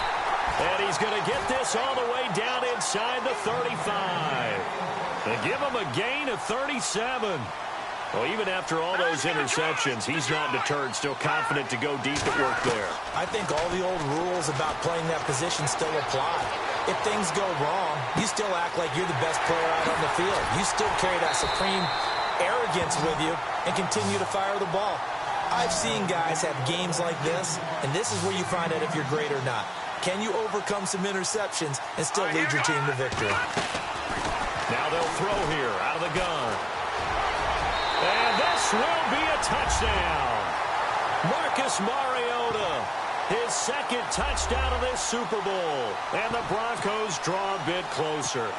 And he's going to get this all the way down inside the 35. They give him a gain of 37. Well, even after all those interceptions, he's not deterred, still confident to go deep at work there. I think all the old rules about playing that position still apply. If things go wrong, you still act like you're the best player out on the field. You still carry that supreme arrogance with you and continue to fire the ball. I've seen guys have games like this, and this is where you find out if you're great or not. Can you overcome some interceptions and still lead your team to victory? Now they'll throw here out of the gun. And this will be a touchdown. Marcus Mariota, his second touchdown of this Super Bowl. And the Broncos draw a bit closer.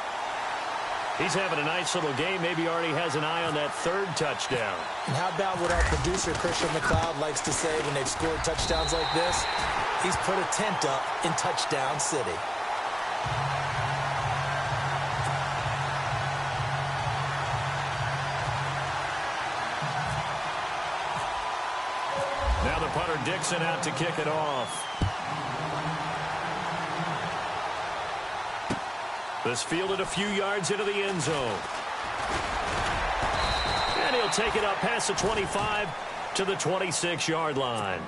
He's having a nice little game. Maybe already has an eye on that third touchdown. And how about what our producer, Christian McLeod, likes to say when they've scored touchdowns like this? He's put a tent up in Touchdown City. Now the punter Dixon out to kick it off. This fielded a few yards into the end zone. And he'll take it up past the 25 to the 26-yard line.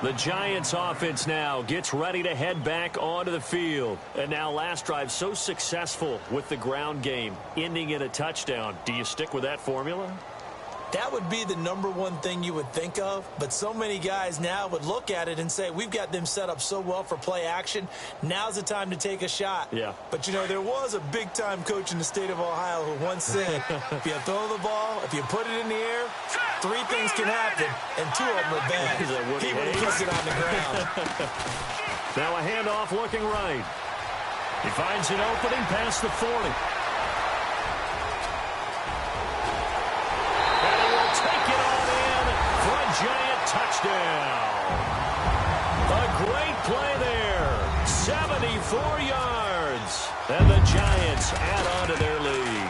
The Giants offense now gets ready to head back onto the field. And now last drive so successful with the ground game, ending in a touchdown. Do you stick with that formula? That would be the number one thing you would think of, but so many guys now would look at it and say, we've got them set up so well for play action, now's the time to take a shot. Yeah. But, you know, there was a big-time coach in the state of Ohio who once said, if you throw the ball, if you put it in the air, three things can happen, and two of them are bad. He would have kissed it on the ground. Now a handoff looking right. He finds an opening past the 40. Giant touchdown. A great play there. 74 yards. And the Giants add on to their lead.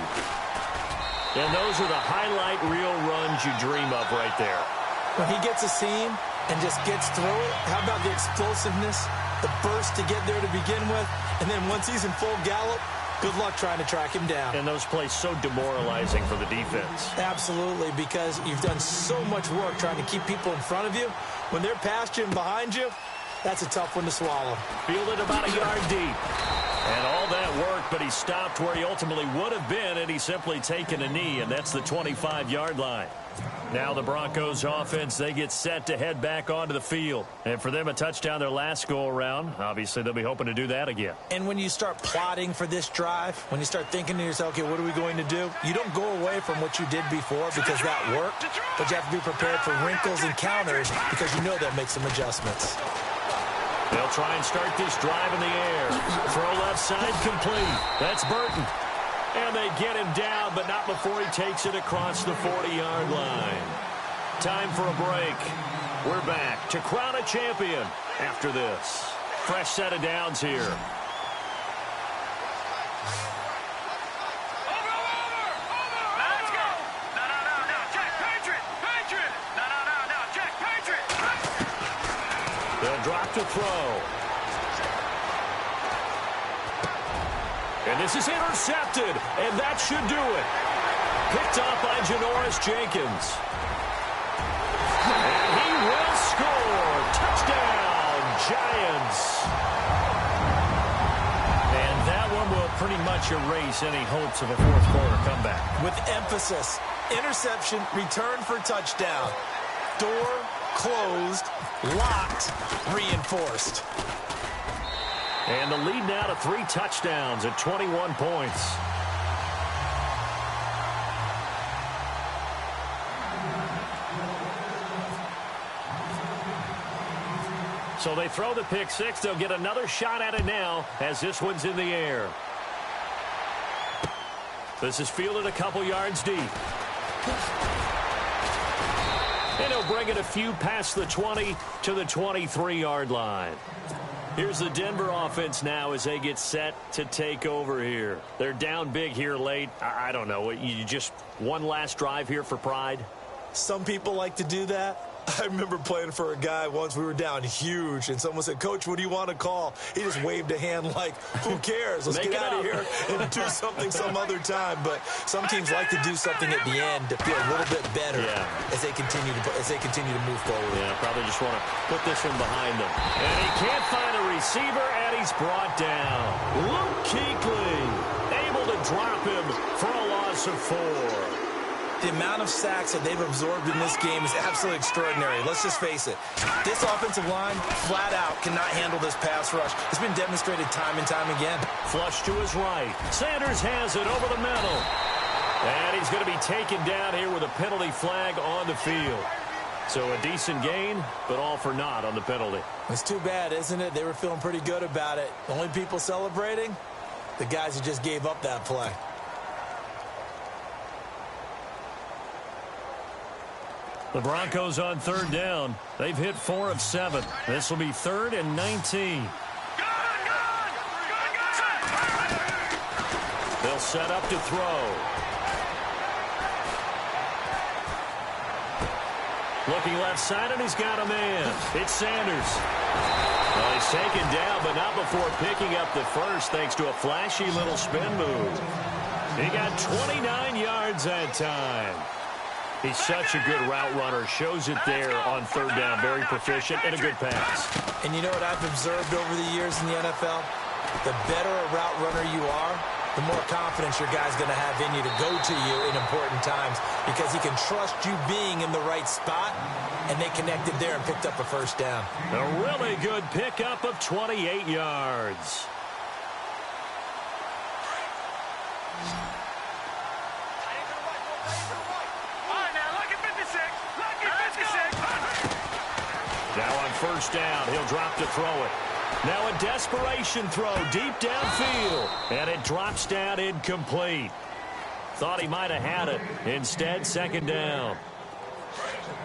And those are the highlight reel runs you dream of right there. When he gets a seam and just gets through it, how about the explosiveness, the burst to get there to begin with, and then once he's in full gallop, good luck trying to track him down. And those plays so demoralizing for the defense. Absolutely, because you've done so much work trying to keep people in front of you. When they're past you and behind you, that's a tough one to swallow. Fielded about a yard deep. And all that work, but he stopped where he ultimately would have been, and he's simply taken a knee, and that's the 25-yard line. Now the Broncos offense, they get set to head back onto the field. And for them, a touchdown their last go-around. Obviously, they'll be hoping to do that again. And when you start plotting for this drive, when you start thinking to yourself, okay, what are we going to do? You don't go away from what you did before because that worked, but you have to be prepared for wrinkles and counters because you know they'll make some adjustments. They'll try and start this drive in the air. Throw left side complete. That's Burton. And they get him down, but not before he takes it across the 40-yard line. Time for a break. We're back to crown a champion after this. Fresh set of downs here. Let's go. No, Jack Patriot. No, Jack Patriot. They'll drop to throw. And this is intercepted, and that should do it. Picked off by Janoris Jenkins. And he will score. Touchdown, Giants. And that one will pretty much erase any hopes of a fourth-quarter comeback. With emphasis, interception, return for touchdown. Door closed, locked, reinforced. And the lead now to 3 touchdowns at 21 points. So they throw the pick six. They'll get another shot at it now as this one's in the air. This is fielded a couple yards deep. And he'll bring it a few past the 20 to the 23-yard line. Here's the Denver offense now as they get set to take over here. They're down big here late. I don't know. You just one last drive here for pride? Some people like to do that. I remember playing for a guy once. We were down huge, and someone said, "Coach, what do you want to call?" He just waved a hand like, who cares? Let's get out of here and do something some other time. But some teams like to do something at the end to feel a little bit better as they continue to move forward. Yeah, probably just want to put this one behind them. And he can't find a receiver, and he's brought down. Luke Kuechly able to drop him for a loss of 4. The amount of sacks that they've absorbed in this game is absolutely extraordinary. Let's just face it. This offensive line, flat out, cannot handle this pass rush. It's been demonstrated time and time again. Flush to his right. Sanders has it over the middle. And he's going to be taken down here with a penalty flag on the field. So a decent gain, but all for naught on the penalty. It's too bad, isn't it? They were feeling pretty good about it. The only people celebrating, the guys who just gave up that play. The Broncos on 3rd down. They've hit 4 of 7. This will be 3rd and 19. They'll set up to throw. Looking left side, and he's got a man. It's Sanders. Well, he's taken down, but not before picking up the first, thanks to a flashy little spin move. He got 29 yards that time. He's such a good route runner. Shows it there on 3rd down. Very proficient and a good pass. And you know what I've observed over the years in the NFL? The better a route runner you are, the more confidence your guy's going to have in you to go to you in important times because he can trust you being in the right spot, and they connected there and picked up a first down. A really good pickup of 28 yards. Now on 1st down, he'll drop to throw it. Now a desperation throw deep downfield, and it drops down incomplete. Thought he might have had it. Instead, 2nd down.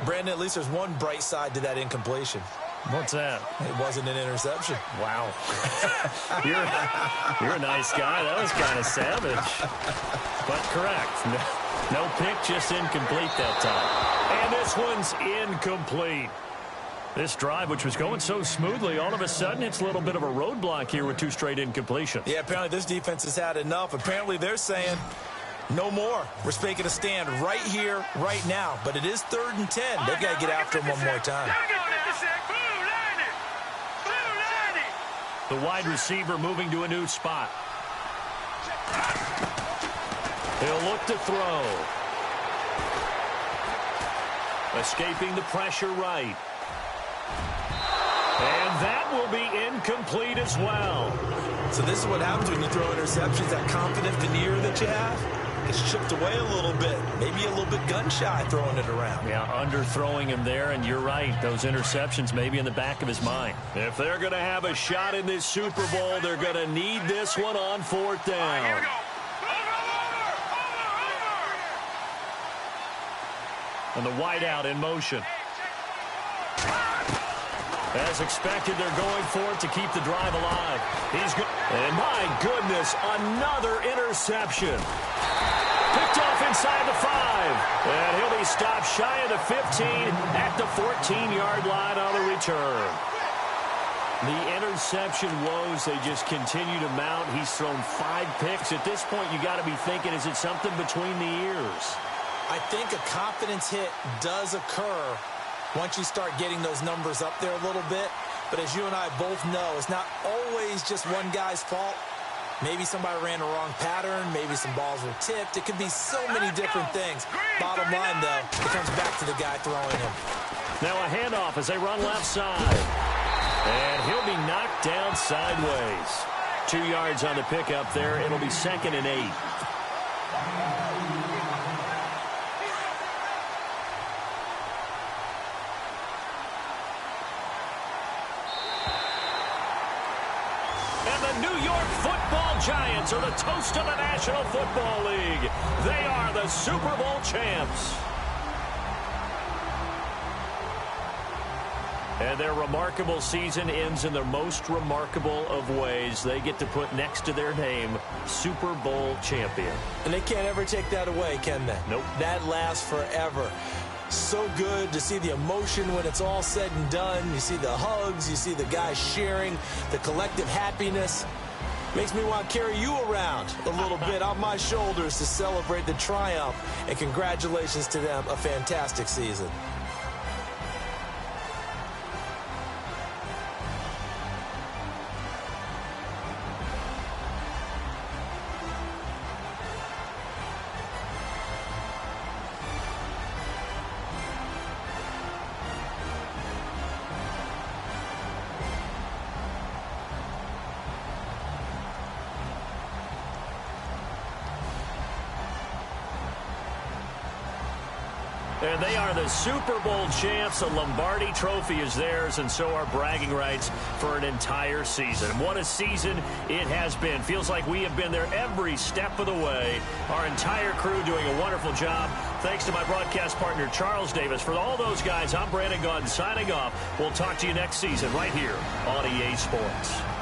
Brandon, at least there's one bright side to that incompletion. What's that? It wasn't an interception. Wow. You're a nice guy. That was kind of savage. But correct. No pick, just incomplete that time. And this one's incomplete. This drive, which was going so smoothly, all of a sudden it's a little bit of a roadblock here with 2 straight incompletions. Yeah, apparently this defense has had enough. Apparently they're saying no more. We're making a stand right here, right now. But it is 3rd and 10. They've got to get after him one more time. The wide receiver moving to a new spot. He'll look to throw. Escaping the pressure right. And that will be incomplete as well. So this is what happens when you throw interceptions. That confident veneer that you have gets chipped away a little bit. Maybe a little bit gun-shy throwing it around. Yeah, underthrowing him there, and you're right. Those interceptions may be in the back of his mind. If they're going to have a shot in this Super Bowl, they're going to need this one on 4th down. Here we go. And the wideout in motion. As expected, they're going for it to keep the drive alive. He's good. And my goodness, another interception. Picked off inside the 5. And he'll be stopped shy of the 15 at the 14-yard line on the return. The interception woes, they just continue to mount. He's thrown 5 picks. At this point, you got to be thinking, is it something between the ears? I think a confidence hit does occur once you start getting those numbers up there a little bit. But as you and I both know, it's not always just one guy's fault. Maybe somebody ran a wrong pattern. Maybe some balls were tipped. It could be so many different things. Bottom line, though, it comes back to the guy throwing him. Now a handoff as they run left side. And he'll be knocked down sideways. 2 yards on the pickup there. It'll be 2nd and 8. Giants are the toast of the National Football League. They are the Super Bowl champs. And their remarkable season ends in the most remarkable of ways. They get to put next to their name, Super Bowl champion. And they can't ever take that away, can they? Nope. That lasts forever. So good to see the emotion when it's all said and done. You see the hugs, you see the guys sharing, the collective happiness. Makes me want to carry you around a little bit on my shoulders to celebrate the triumph. And congratulations to them, a fantastic season. And they are the Super Bowl champs. The Lombardi Trophy is theirs, and so are bragging rights for an entire season. What a season it has been. Feels like we have been there every step of the way. Our entire crew doing a wonderful job. Thanks to my broadcast partner, Charles Davis. For all those guys, I'm Brandon Gaudin signing off. We'll talk to you next season right here on EA Sports.